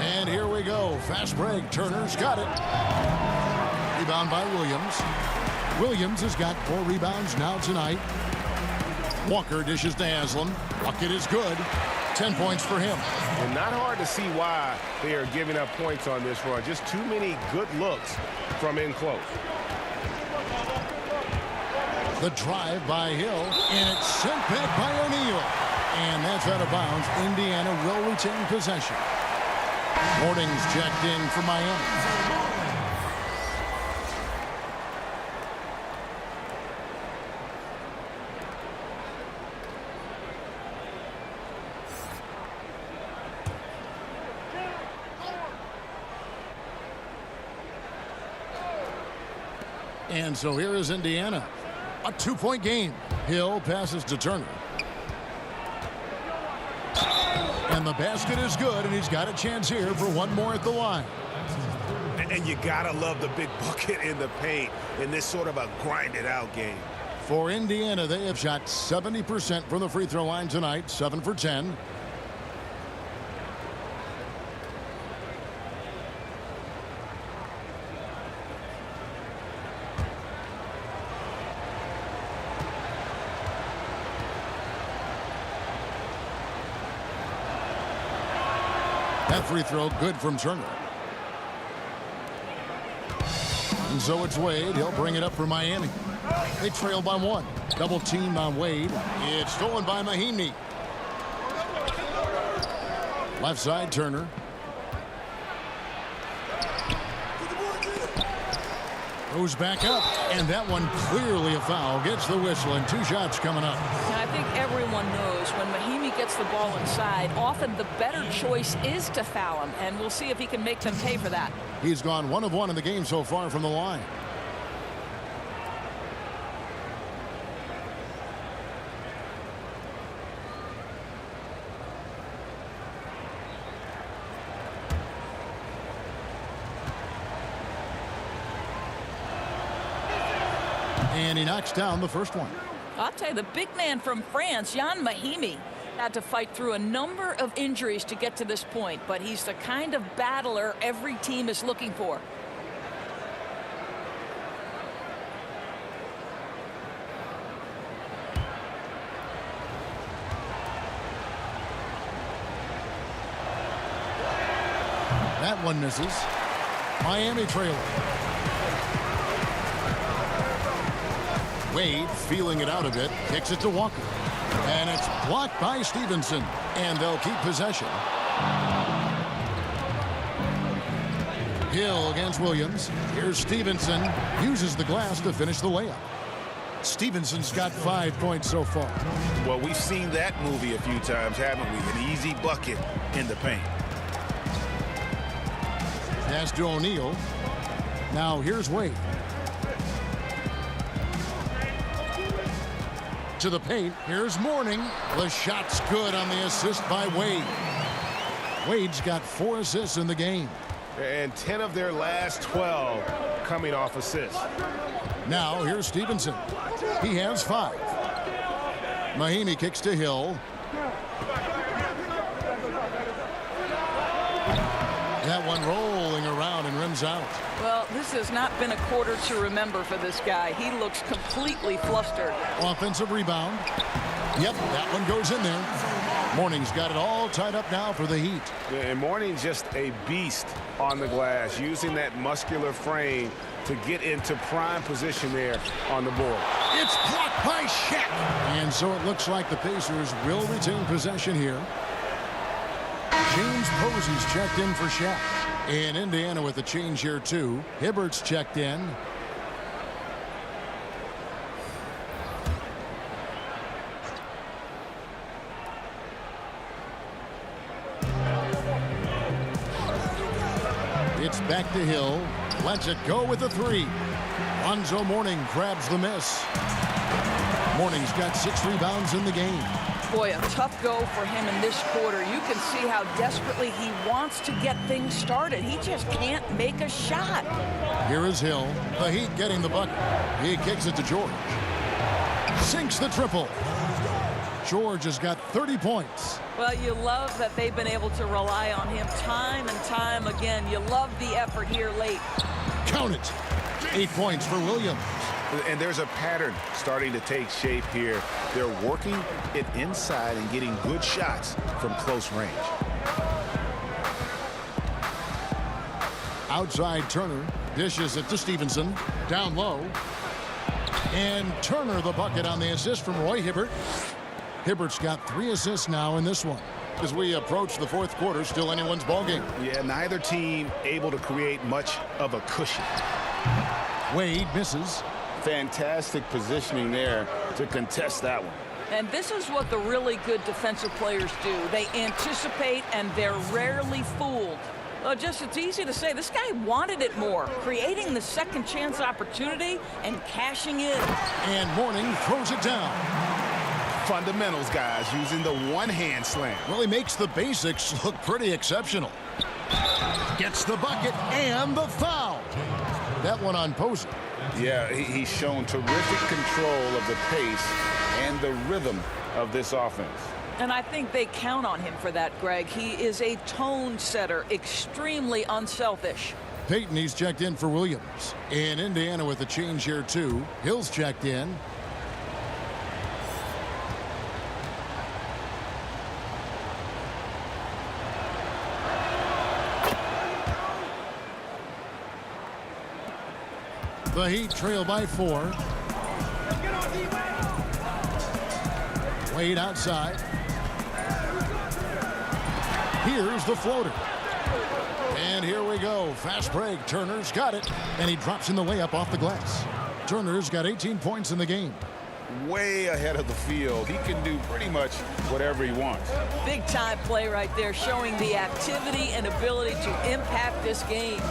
And here we go. Fast break. Turner's got it. Rebound by Williams. Williams has got 4 rebounds now tonight. Walker dishes to Haslam. Bucket is good. 10 points for him. And not hard to see why they are giving up points on this run. Just too many good looks from in close. The drive by Hill, and it's sent back by O'Neal. And that's out of bounds. Indiana will retain possession. Morning's checked in for Miami. And so here is Indiana. A 2-point game. Hill passes to Turner. And the basket is good, and he's got a chance here for one more at the line. And you gotta love the big bucket in the paint in this sort of a grinded out game. For Indiana, they have shot 70% from the free throw line tonight, 7 for 10. That free throw good from Turner. And so it's Wade. He'll bring it up for Miami. They trail by 1. Double teamed on Wade. It's stolen by Mahinmi. Left side, Turner. Goes back up, and that one clearly a foul. Gets the whistle, and 2 shots coming up. And I think everyone knows when Mahinmi gets the ball inside, often the better choice is to foul him, and we'll see if he can make them pay for that. He's gone 1 of 1 in the game so far from the line. And he knocks down the first one. I'll tell you, the big man from France, Jan Mahinmi, had to fight through a number of injuries to get to this point, but he's the kind of battler every team is looking for. That one misses. Miami trailer. Wade feeling it out a bit, kicks it to Walker. And it's blocked by Stevenson. And they'll keep possession. Hill against Williams. Here's Stevenson. Uses the glass to finish the layup. Stevenson's got 5 points so far. Well, we've seen that movie a few times, haven't we? An easy bucket in the paint. Pass to O'Neal. Now here's Wade. To the paint. Here's Mourning. The shot's good on the assist by Wade. Wade's got 4 assists in the game. And 10 of their last 12 coming off assists. Now here's Stevenson. He has 5. Mahinmi kicks to Hill. That one rolling around and rims out. Well, this has not been a quarter to remember for this guy. He looks completely flustered. Offensive rebound. Yep, that one goes in there. Mourning's got it all tied up now for the Heat. And Mourning's just a beast on the glass, using that muscular frame to get into prime position there on the board. It's blocked by Shaq. And so it looks like the Pacers will retain possession here. James Posey's checked in for Shaq. And Indiana with a change here too. Hibbert's checked in. It's back to Hill. Lets it go with a 3. Lonzo Mourning grabs the miss. Mourning's got 6 rebounds in the game. Boy, a tough go for him in this quarter. You can see how desperately he wants to get things started. He just can't make a shot. Here is Hill. The Heat getting the bucket. He kicks it to George. Sinks the triple. George has got 30 points. Well, you love that they've been able to rely on him time and time again. You love the effort here late. Count it. 8 points for Williams. And there's a pattern starting to take shape here. They're working it inside and getting good shots from close range. Outside Turner dishes it to Stevenson. Down low. And Turner the bucket on the assist from Roy Hibbert. Hibbert's got 3 assists now in this one. As we approach the 4th quarter, still anyone's ballgame. Yeah, neither team able to create much of a cushion. Wade misses. Fantastic positioning there to contest that one. And this is what the really good defensive players do. They anticipate and they're rarely fooled. Well, just it's easy to say this guy wanted it more, creating the second chance opportunity and cashing in. And Mourning throws it down. Fundamentals, guys, using the one-hand slam. Well, he makes the basics look pretty exceptional. Gets the bucket and the foul. That one on Posey. Yeah, he's shown terrific control of the pace and the rhythm of this offense. And I think they count on him for that, Greg. He is a tone setter, extremely unselfish. Payton, he's checked in for Williams. And Indiana with a change here, too. Hill's checked in. The Heat trail by 4. Wade outside. Here's the floater. And here we go. Fast break. Turner's got it. And he drops in the layup off the glass. Turner's got 18 points in the game. Way ahead of the field. He can do pretty much whatever he wants. Big time play right there, showing the activity and ability to impact this game.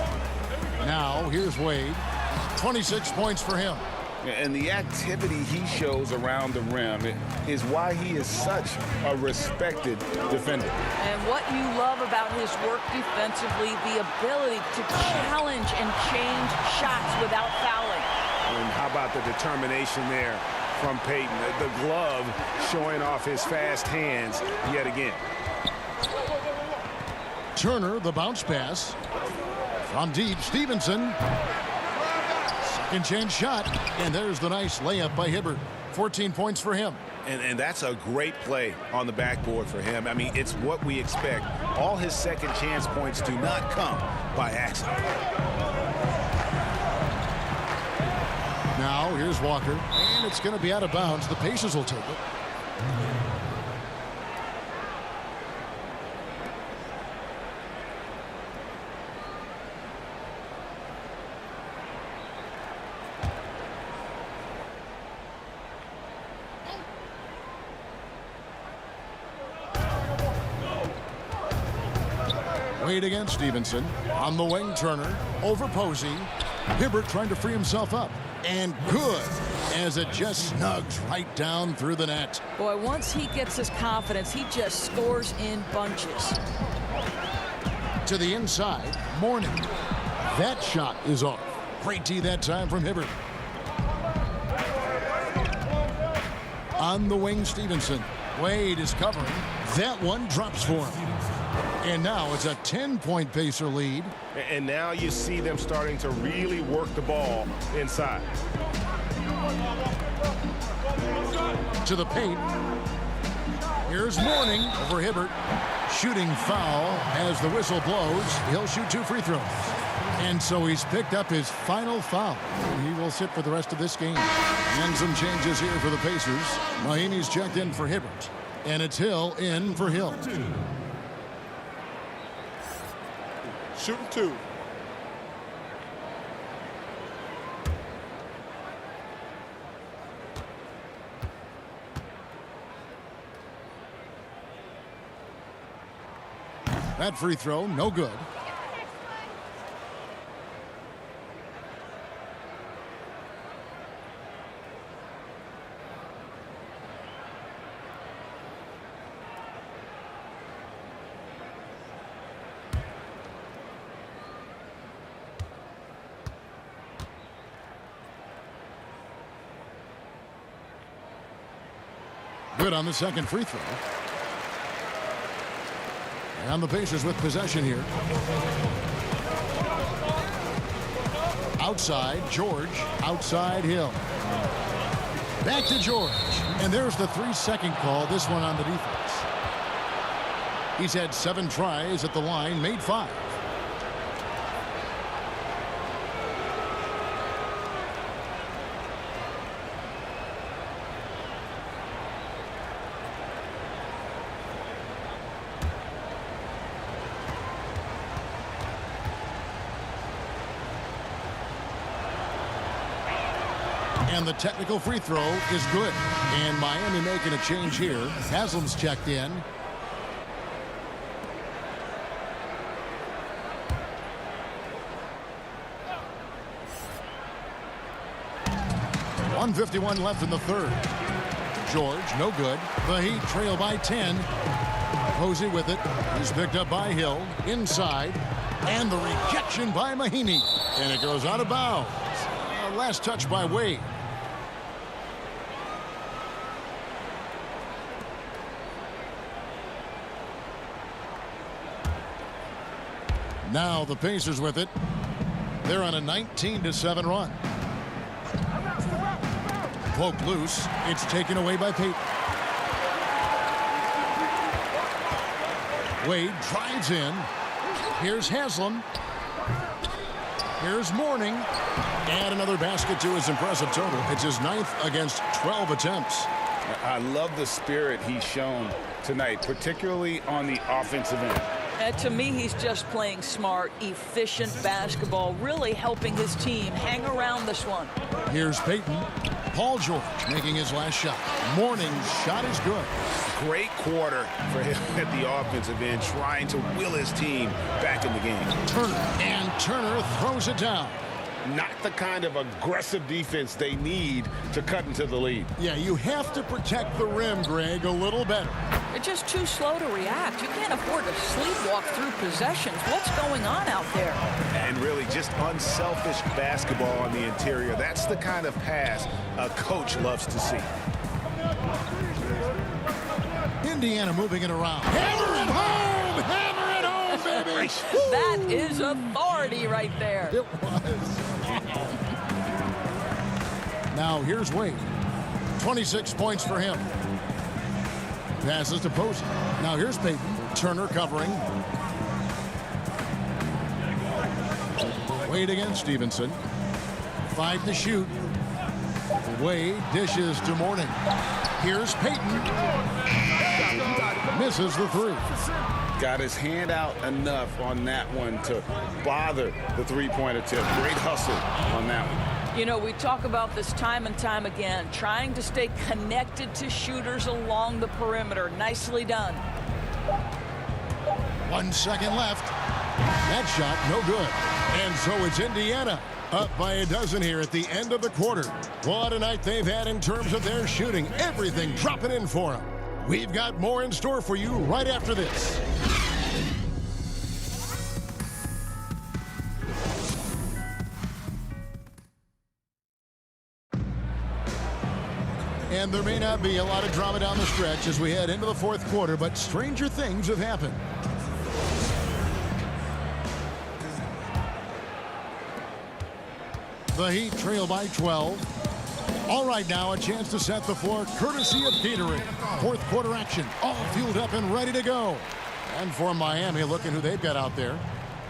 Now, here's Wade. 26 points for him. And the activity he shows around the rim is why he is such a respected defender. And what you love about his work defensively, the ability to challenge and change shots without fouling. And how about the determination there from Payton? The glove showing off his fast hands yet again. Turner, the bounce pass. From deep, Stevenson. Second chance shot. And there's the nice layup by Hibbert. 14 points for him. And that's a great play on the backboard for him. I mean, it's what we expect. All his second chance points do not come by accident. Now, here's Walker. And it's going to be out of bounds. The Pacers will take it. Wade against Stevenson. On the wing, Turner. Over Posey. Hibbert trying to free himself up. And good, as it just snugs right down through the net. Boy, once he gets his confidence, he just scores in bunches. To the inside, Mourning. That shot is off. Great D that time from Hibbert. On the wing, Stevenson. Wade is covering. That one drops for him. And now it's a 10-point Pacer lead. And now you see them starting to really work the ball inside. To the paint. Here's Mourning over Hibbert. Shooting foul as the whistle blows. He'll shoot 2 free throws. And so he's picked up his final foul. He will sit for the rest of this game. And some changes here for the Pacers. Mahinmi's checked in for Hibbert. And it's Hill in for Hill. Shooting 2. That free throw, no good. Good on the second free throw. And the Pacers with possession here. Outside, George. Outside, Hill. Back to George. And there's the 3-second call, this one on the defense. He's had 7 tries at the line, made 5. And the technical free throw is good. And Miami making a change here. Haslam's checked in. 1:51 left in the third. George, no good. The Heat trail by 10. Posey with it. He's picked up by Hill. Inside. And the rejection by Mahinmi. And it goes out of bounds. Last touch by Wade. Now the Pacers with it. They're on a 19-7 run. Poked loose. It's taken away by Payton. Wade drives in. Here's Haslam. Here's Mourning. And another basket to his impressive total. It's his 9th against 12 attempts. I love the spirit he's shown tonight, particularly on the offensive end. To me, he's just playing smart, efficient basketball, really helping his team hang around this one. Here's Payton. Paul George making his last shot. Mourning's shot is good. Great quarter for him at the offensive end, trying to will his team back in the game. Turner throws it down. Not the kind of aggressive defense they need to cut into the lead. Yeah, you have to protect the rim, Greg, a little better. They're just too slow to react. You can't afford to sleepwalk through possessions. What's going on out there? And really just unselfish basketball on the interior. That's the kind of pass a coach loves to see. Indiana moving it around. Hammer it home! Hammer it home, baby! That is authority right there. It was. Now here's Wade. 26 points for him. Passes to Posey. Now here's Payton. Turner covering. Wade against Stevenson. 5 to shoot. Wade dishes to Mourning. Here's Payton. Misses the three. Got his hand out enough on that one to bother the three-point attempt. Great hustle on that one. You know, we talk about this time and time again, trying to stay connected to shooters along the perimeter. Nicely done. 1 second left. That shot, no good. And so it's Indiana up by a dozen here at the end of the quarter. What a night they've had in terms of their shooting. Everything dropping in for them. We've got more in store for you right after this. And there may not be a lot of drama down the stretch as we head into the fourth quarter, but stranger things have happened. The Heat trail by 12. All right, now a chance to set the floor courtesy of Gatorade. Fourth quarter action, all fueled up and ready to go. And for Miami, look at who they've got out there.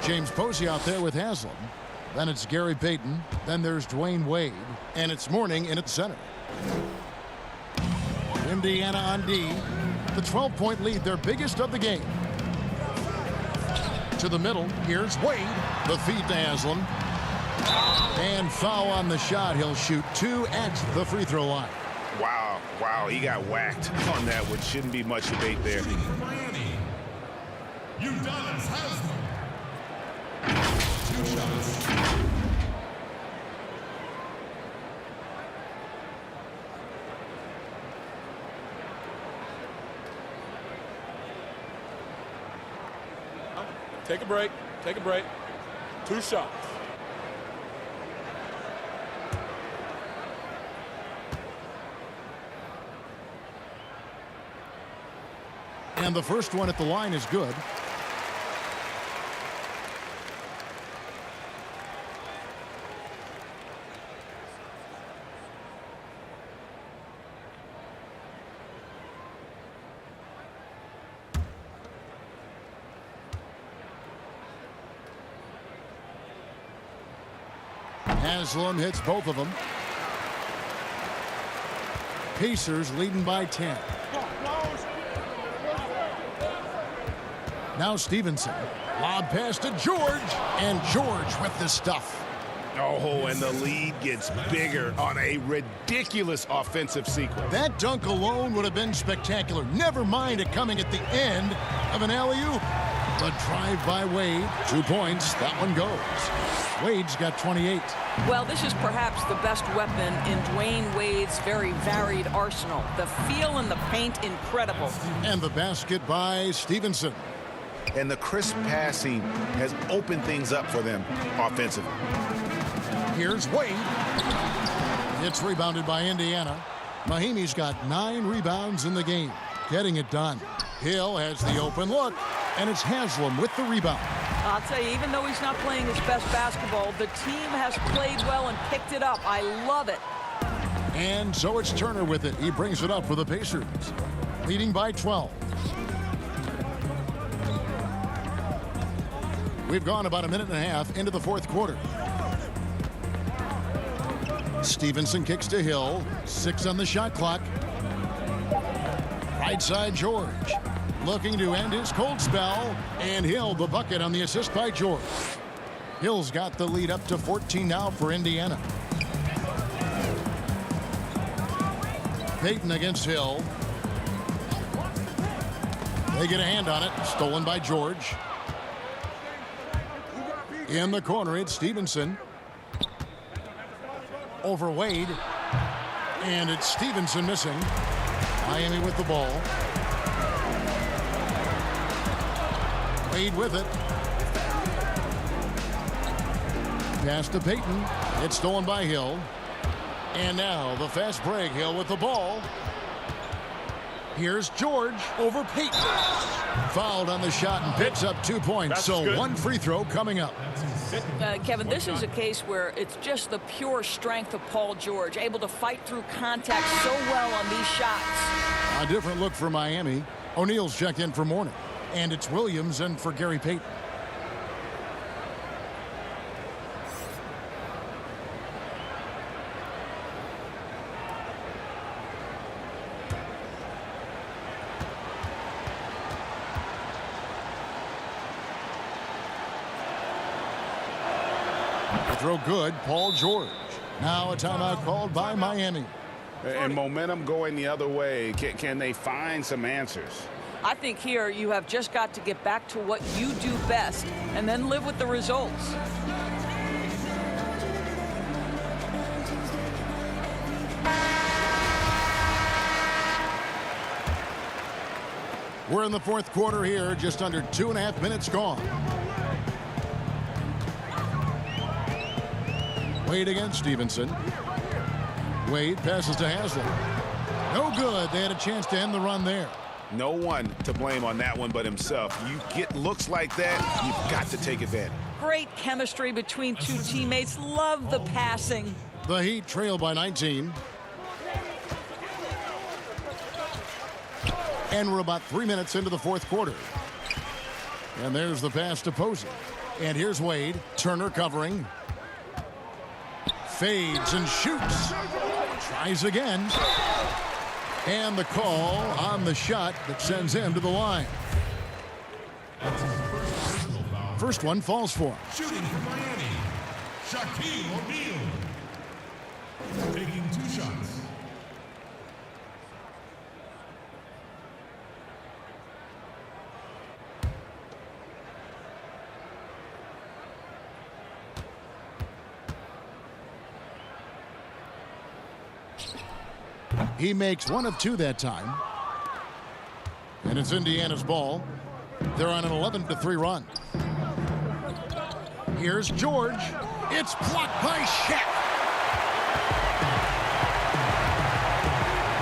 James Posey out there with Haslam. Then it's Gary Payton. Then there's Dwayne Wade. And it's Mourning in at center. Indiana on D. The 12-point lead, their biggest of the game. To the middle, here's Wade. The feed to Haslam. And foul on the shot. He'll shoot 2 at the free throw line. Wow, he got whacked on that, which shouldn't be much debate there. Miami, Udonis Haslam. 2 shots. Take a break. Take a break. 2 shots. And the first one at the line is good. Haslam hits both of them. Pacers leading by 10. Now Stevenson. Lob pass to George. And George with the stuff. Oh, and the lead gets bigger on a ridiculous offensive sequence. That dunk alone would have been spectacular. Never mind it coming at the end of an alley-oop. The drive by Wade. 2 points. That one goes. Wade's got 28. Well, this is perhaps the best weapon in Dwayne Wade's very varied arsenal. The feel in the paint, incredible. And the basket by Stevenson. And the crisp passing has opened things up for them offensively. Here's Wade. It's rebounded by Indiana. Mahimi's got 9 rebounds in the game, getting it done. Hill has the open look, and it's Haslam with the rebound. I'll tell you, even though he's not playing his best basketball, the team has played well and picked it up. I love it. And so it's Turner with it. He brings it up for the Pacers, leading by 12. We've gone about a minute and a half into the fourth quarter. Stevenson kicks to Hill. 6 on the shot clock. Right side, George. Looking to end his cold spell. And Hill, the bucket on the assist by George. Hill's got the lead up to 14 now for Indiana. Payton against Hill. They get a hand on it. Stolen by George. In the corner, it's Stevenson. Over Wade. And it's Stevenson missing. Miami with the ball. Wade with it. Pass to Payton. It's stolen by Hill. And now the fast break. Hill with the ball. Here's George over Payton. Fouled on the shot and picks up 2 points. So one free throw coming up. Kevin, this is a case where it's just the pure strength of Paul George, able to fight through contact so well on these shots. A different look for Miami. O'Neal's checked in for Mourning. And it's Williams and for Gary Payton. Throw good, Paul George. Now a timeout called by Miami. And momentum going the other way. Can they find some answers? I think here you have just got to get back to what you do best and then live with the results. We're in the fourth quarter here, just under 2.5 minutes gone. Wade against Stevenson. Wade passes to Haslam. No good. They had a chance to end the run there. No one to blame on that one but himself. You get looks like that, you've got to take advantage. Great chemistry between two teammates. Love the passing. The Heat trail by 19. And we're about 3 minutes into the fourth quarter. And there's the pass to Posey. And here's Wade. Turner covering. Fades and shoots. Tries again. And the call on the shot that sends him to the line. First one falls for him. Shooting for Miami, Shaquille O'Neal. Taking 2 shots. He makes 1 of 2 that time. And it's Indiana's ball. They're on an 11-3 run. Here's George. It's blocked by Shaq.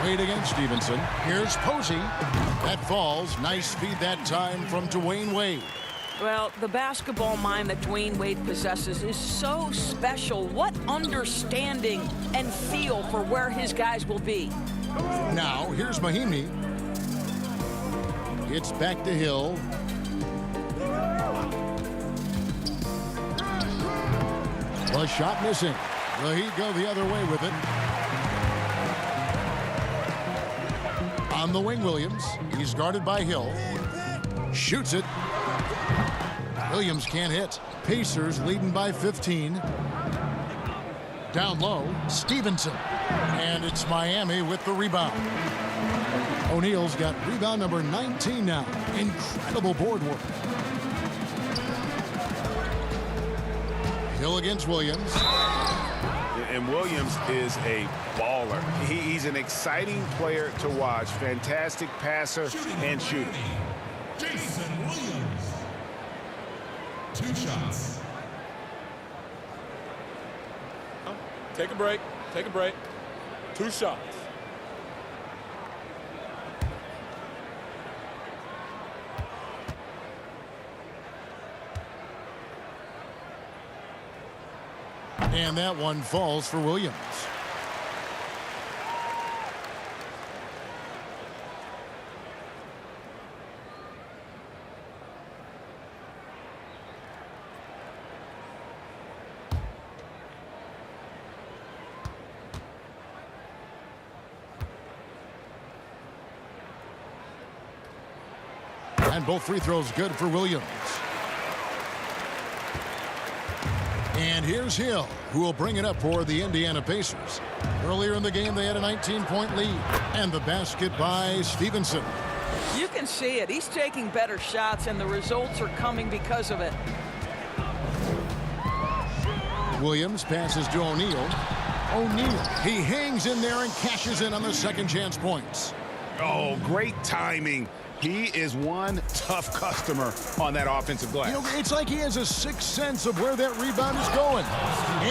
Wade against Stevenson. Here's Posey. That falls. Nice speed that time from Dwayne Wade. Well, the basketball mind that Dwayne Wade possesses is so special. What understanding and feel for where his guys will be. Now, here's Mahimi. It's back to Hill. The shot missing. The Heat go the other way with it. On the wing, Williams. He's guarded by Hill. Shoots it. Williams can't hit. Pacers leading by 15. Down low, Stevenson. And it's Miami with the rebound. O'Neal's got rebound number 19 now. Incredible board work. Hill against Williams. And Williams is a baller. He's an exciting player to watch. Fantastic passer and shooter. Jason Williams. 2 shots. Take a break. Take a break. 2 shots. And that one falls for Williams. And both free throws good for Williams. And here's Hill, who will bring it up for the Indiana Pacers. Earlier in the game, they had a 19-point lead. And the basket by Stevenson. You can see it. He's taking better shots, and the results are coming because of it. Williams passes to O'Neal. O'Neal, he hangs in there and cashes in on the second chance points. Oh, great timing. He is one tough customer on that offensive glass. You know, it's like he has a sixth sense of where that rebound is going.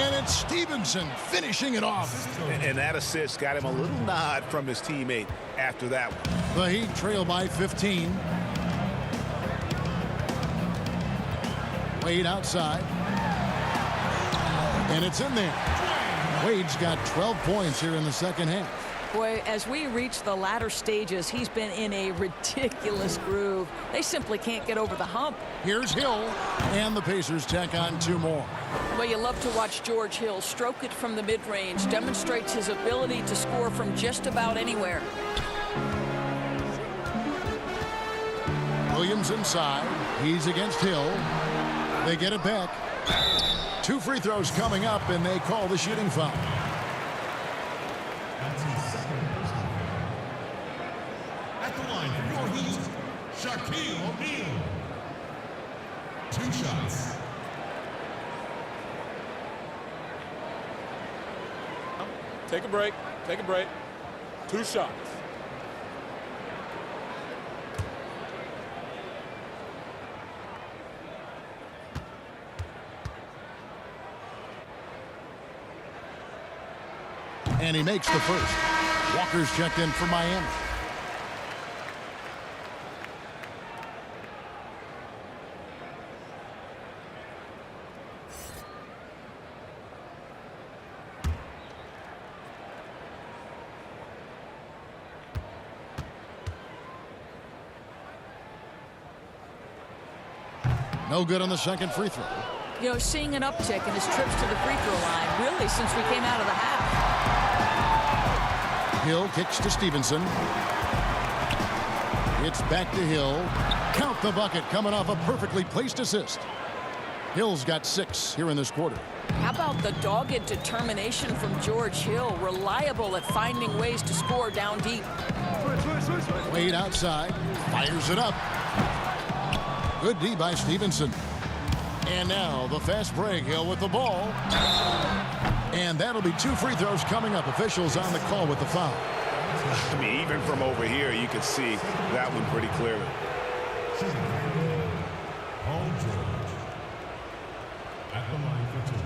And it's Stevenson finishing it off. And that assist got him a little nod from his teammate after that one. The Heat trail by 15. Wade outside. And it's in there. Wade's got 12 points here in the second half. Boy, as we reach the latter stages, he's been in a ridiculous groove. They simply can't get over the hump. Here's Hill, and the Pacers tack on 2 more. Well, you love to watch George Hill stroke it from the mid-range, demonstrates his ability to score from just about anywhere. Williams inside. He's against Hill. They get it back. 2 free throws coming up, and they call the shooting foul. At the line for your Heat, Shaquille O'Neal. 2 shots. Take a break. Take a break. 2 shots. And he makes the first. Walker's checked in for Miami. No good on the second free throw. You know, seeing an uptick in his trips to the free throw line, really, since we came out of the half. Hill kicks to Stevenson. It's back to Hill. Count the bucket coming off a perfectly placed assist. Hill's got 6 here in this quarter. How about the dogged determination from George Hill, reliable at finding ways to score down deep. Wade outside, fires it up. Good D by Stevenson. And now the fast break. Hill with the ball. And that'll be 2 free throws coming up. Officials on the call with the foul. I mean, even from over here, you could see that one pretty clearly. Paul George. At the line for 2.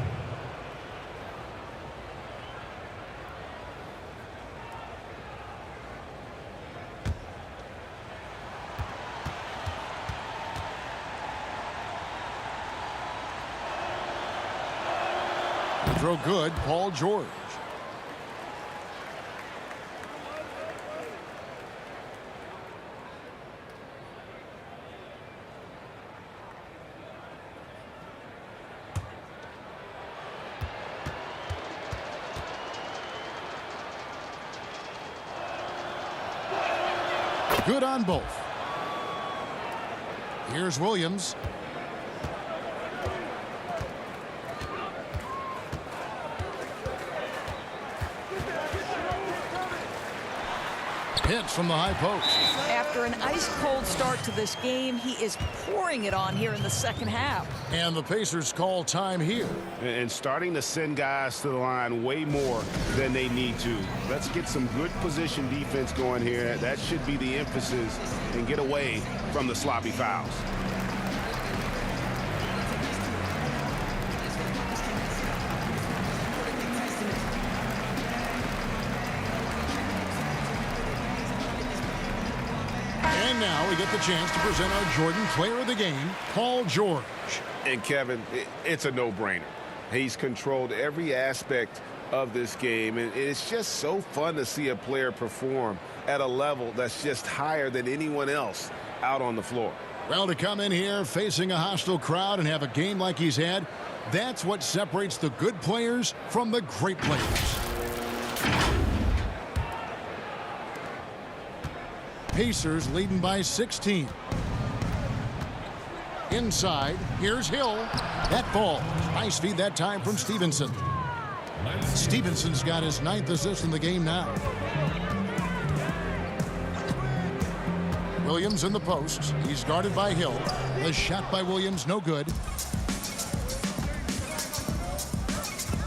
Throw good, Paul George. Good on both. Here's Williams. Hits from the high post. After an ice-cold start to this game, he is pouring it on here in the second half. And the Pacers call time here. And starting to send guys to the line way more than they need to. Let's get some good position defense going here. That should be the emphasis, and get away from the sloppy fouls. And now we get the chance to present our Jordan Player of the Game, Paul George. And Kevin, it's a no-brainer. He's controlled every aspect of this game, and it's just so fun to see a player perform at a level that's just higher than anyone else out on the floor. Well, to come in here facing a hostile crowd and have a game like he's had, that's what separates the good players from the great players. Pacers leading by 16. Inside, here's Hill. That falls. Nice feed that time from Stevenson. Stevenson's got his 9th assist in the game now. Williams in the post. He's guarded by Hill. The shot by Williams, no good.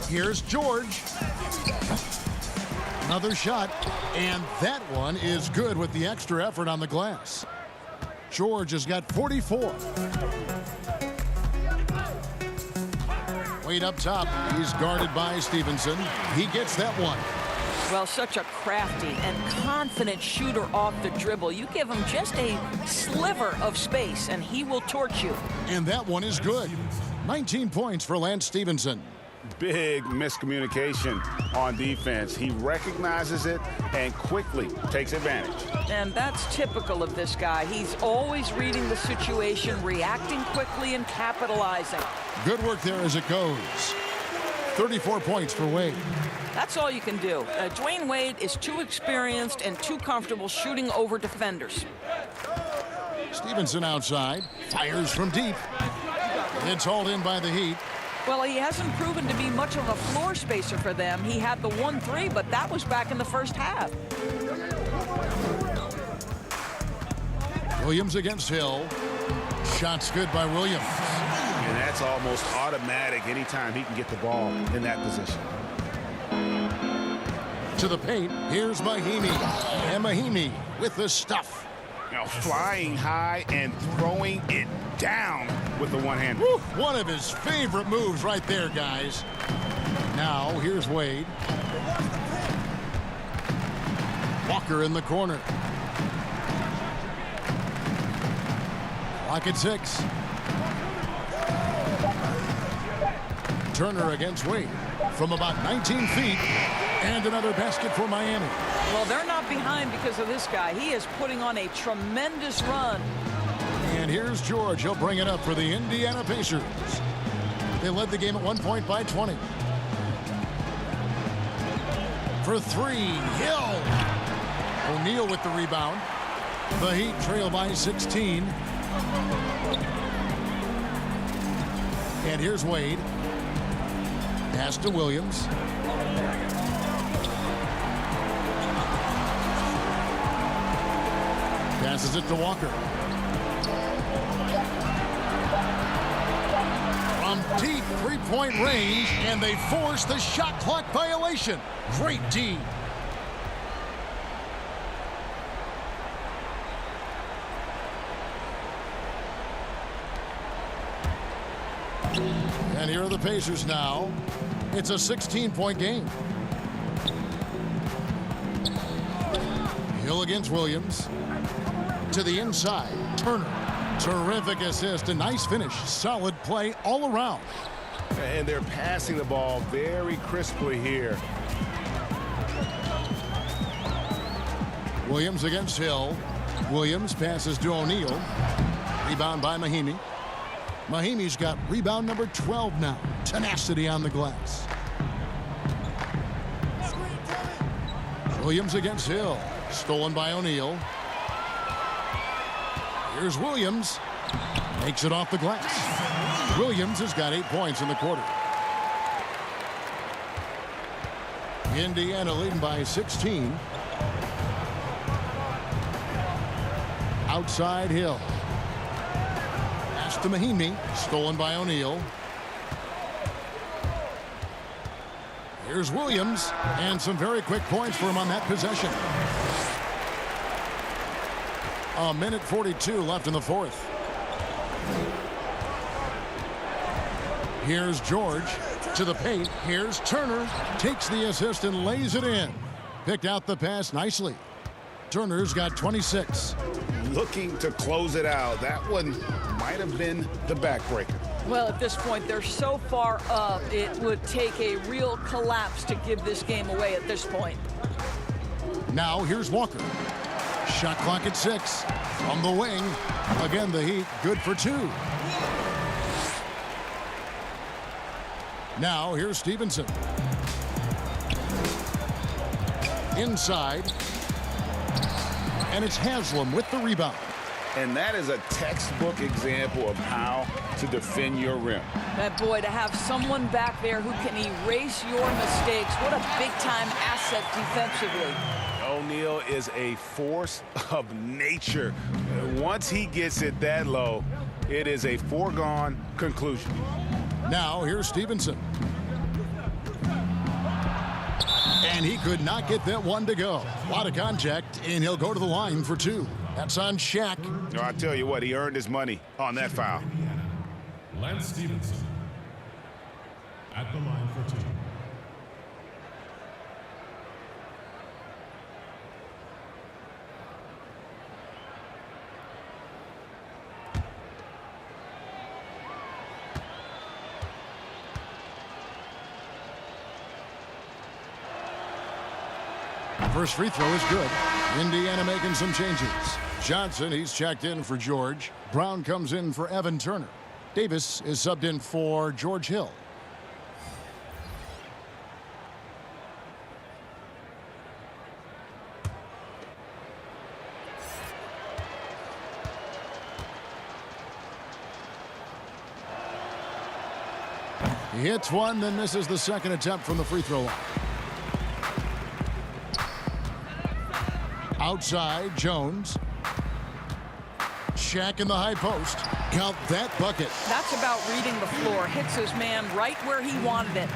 Here's George. Another shot, and that one is good with the extra effort on the glass. George has got 44. Wade up top. He's guarded by Stevenson. He gets that one. Well, such a crafty and confident shooter off the dribble. You give him just a sliver of space, and he will torch you. And that one is good. 19 points for Lance Stevenson. Big miscommunication on defense. He recognizes it and quickly takes advantage. And that's typical of this guy. He's always reading the situation, reacting quickly, and capitalizing. Good work there as it goes. 34 points for Wade. That's all you can do. Dwayne Wade is too experienced and too comfortable shooting over defenders. Stevenson outside. Fires from deep. It's hauled in by the Heat. Well, he hasn't proven to be much of a floor spacer for them. He had the 1-3, but that was back in the first half. Williams against Hill. Shot's good by Williams. And that's almost automatic anytime he can get the ball in that position. To the paint, here's Mahinmi. And Mahinmi with the stuff. Now flying high and throwing it down with the one-hander. One of his favorite moves right there, guys. Now, here's Wade. Walker in the corner. Clock at 6. Turner against Wade from about 19 feet. And another basket for Miami. Well, they're not behind because of this guy. He is putting on a tremendous run. And here's George. He'll bring it up for the Indiana Pacers. They led the game at 1 point by 20. For 3, Hill. O'Neal with the rebound. The Heat trail by 16. And here's Wade. Pass to Williams. Passes it to Walker. From deep three-point range, and they force the shot clock violation. Great D. And here are the Pacers now. It's a 16-point game. Hill against Williams. To the inside, Turner. Terrific assist, a nice finish. Solid play all around. And they're passing the ball very crisply here. Williams against Hill. Williams passes to O'Neal. Rebound by Mahinmi. Mahimi's got rebound number 12 now. Tenacity on the glass. Williams against Hill. Stolen by O'Neal. Here's Williams. Makes it off the glass. Williams has got 8 points in the quarter. Indiana leading by 16. Outside Hill. Pass to Mahinmi. Stolen by O'Neal. Here's Williams. And some very quick points for him on that possession. A minute 42 left in the fourth. Here's George to the paint. Here's Turner. Takes the assist and lays it in. Picked out the pass nicely. Turner's got 26. Looking to close it out. That one might have been the backbreaker. Well, at this point, they're so far up, it would take a real collapse to give this game away at this point. Now here's Walker. Shot clock at 6. From the wing. Again, the Heat good for 2. Now here's Stevenson. Inside. And it's Haslam with the rebound. And that is a textbook example of how to defend your rim. That boy, to have someone back there who can erase your mistakes, what a big-time asset defensively. O'Neal is a force of nature. Once he gets it that low, it is a foregone conclusion. Now here's Stevenson. And he could not get that one to go. A lot of contact, and he'll go to the line for 2. That's on Shaq. No, I tell you what, he earned his money on that foul. Lance Stevenson at the line for 2. First free throw is good. Indiana making some changes. Johnson, he's checked in for George. Brown comes in for Evan Turner. Davis is subbed in for George Hill. He hits one, then misses the second attempt from the free throw line. Outside, Jones. Shaq in the high post. Count that bucket. That's about reading the floor. Hits his man right where he wanted it.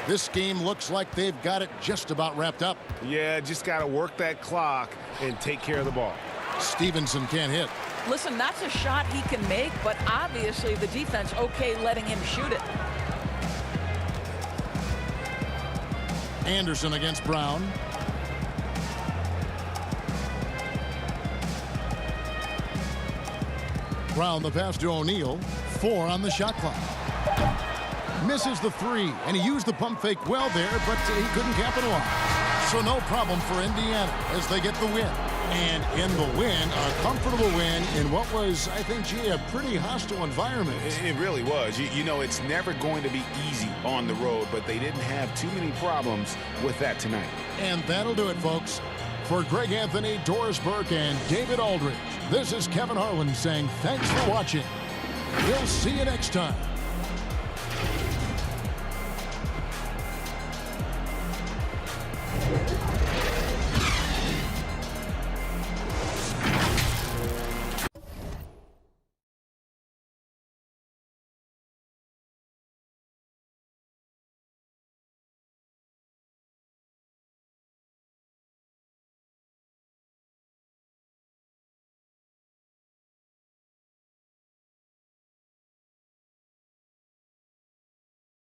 This game looks like they've got it just about wrapped up. Yeah, just got to work that clock and take care of the ball. Stevenson can't hit. Listen, that's a shot he can make, but obviously the defense okay letting him shoot it. Anderson against Brown. Brown the pass to O'Neal. 4 on the shot clock. Misses the 3, and he used the pump fake well there, but he couldn't capitalize. So no problem for Indiana as they get the win. And in the win, a comfortable win in what was, I think, gee, a pretty hostile environment. It really was. You know, it's never going to be easy on the road, but they didn't have too many problems with that tonight. And that'll do it, folks. For Greg Anthony, Doris Burke, and David Aldridge, this is Kevin Harlan saying thanks for watching. We'll see you next time.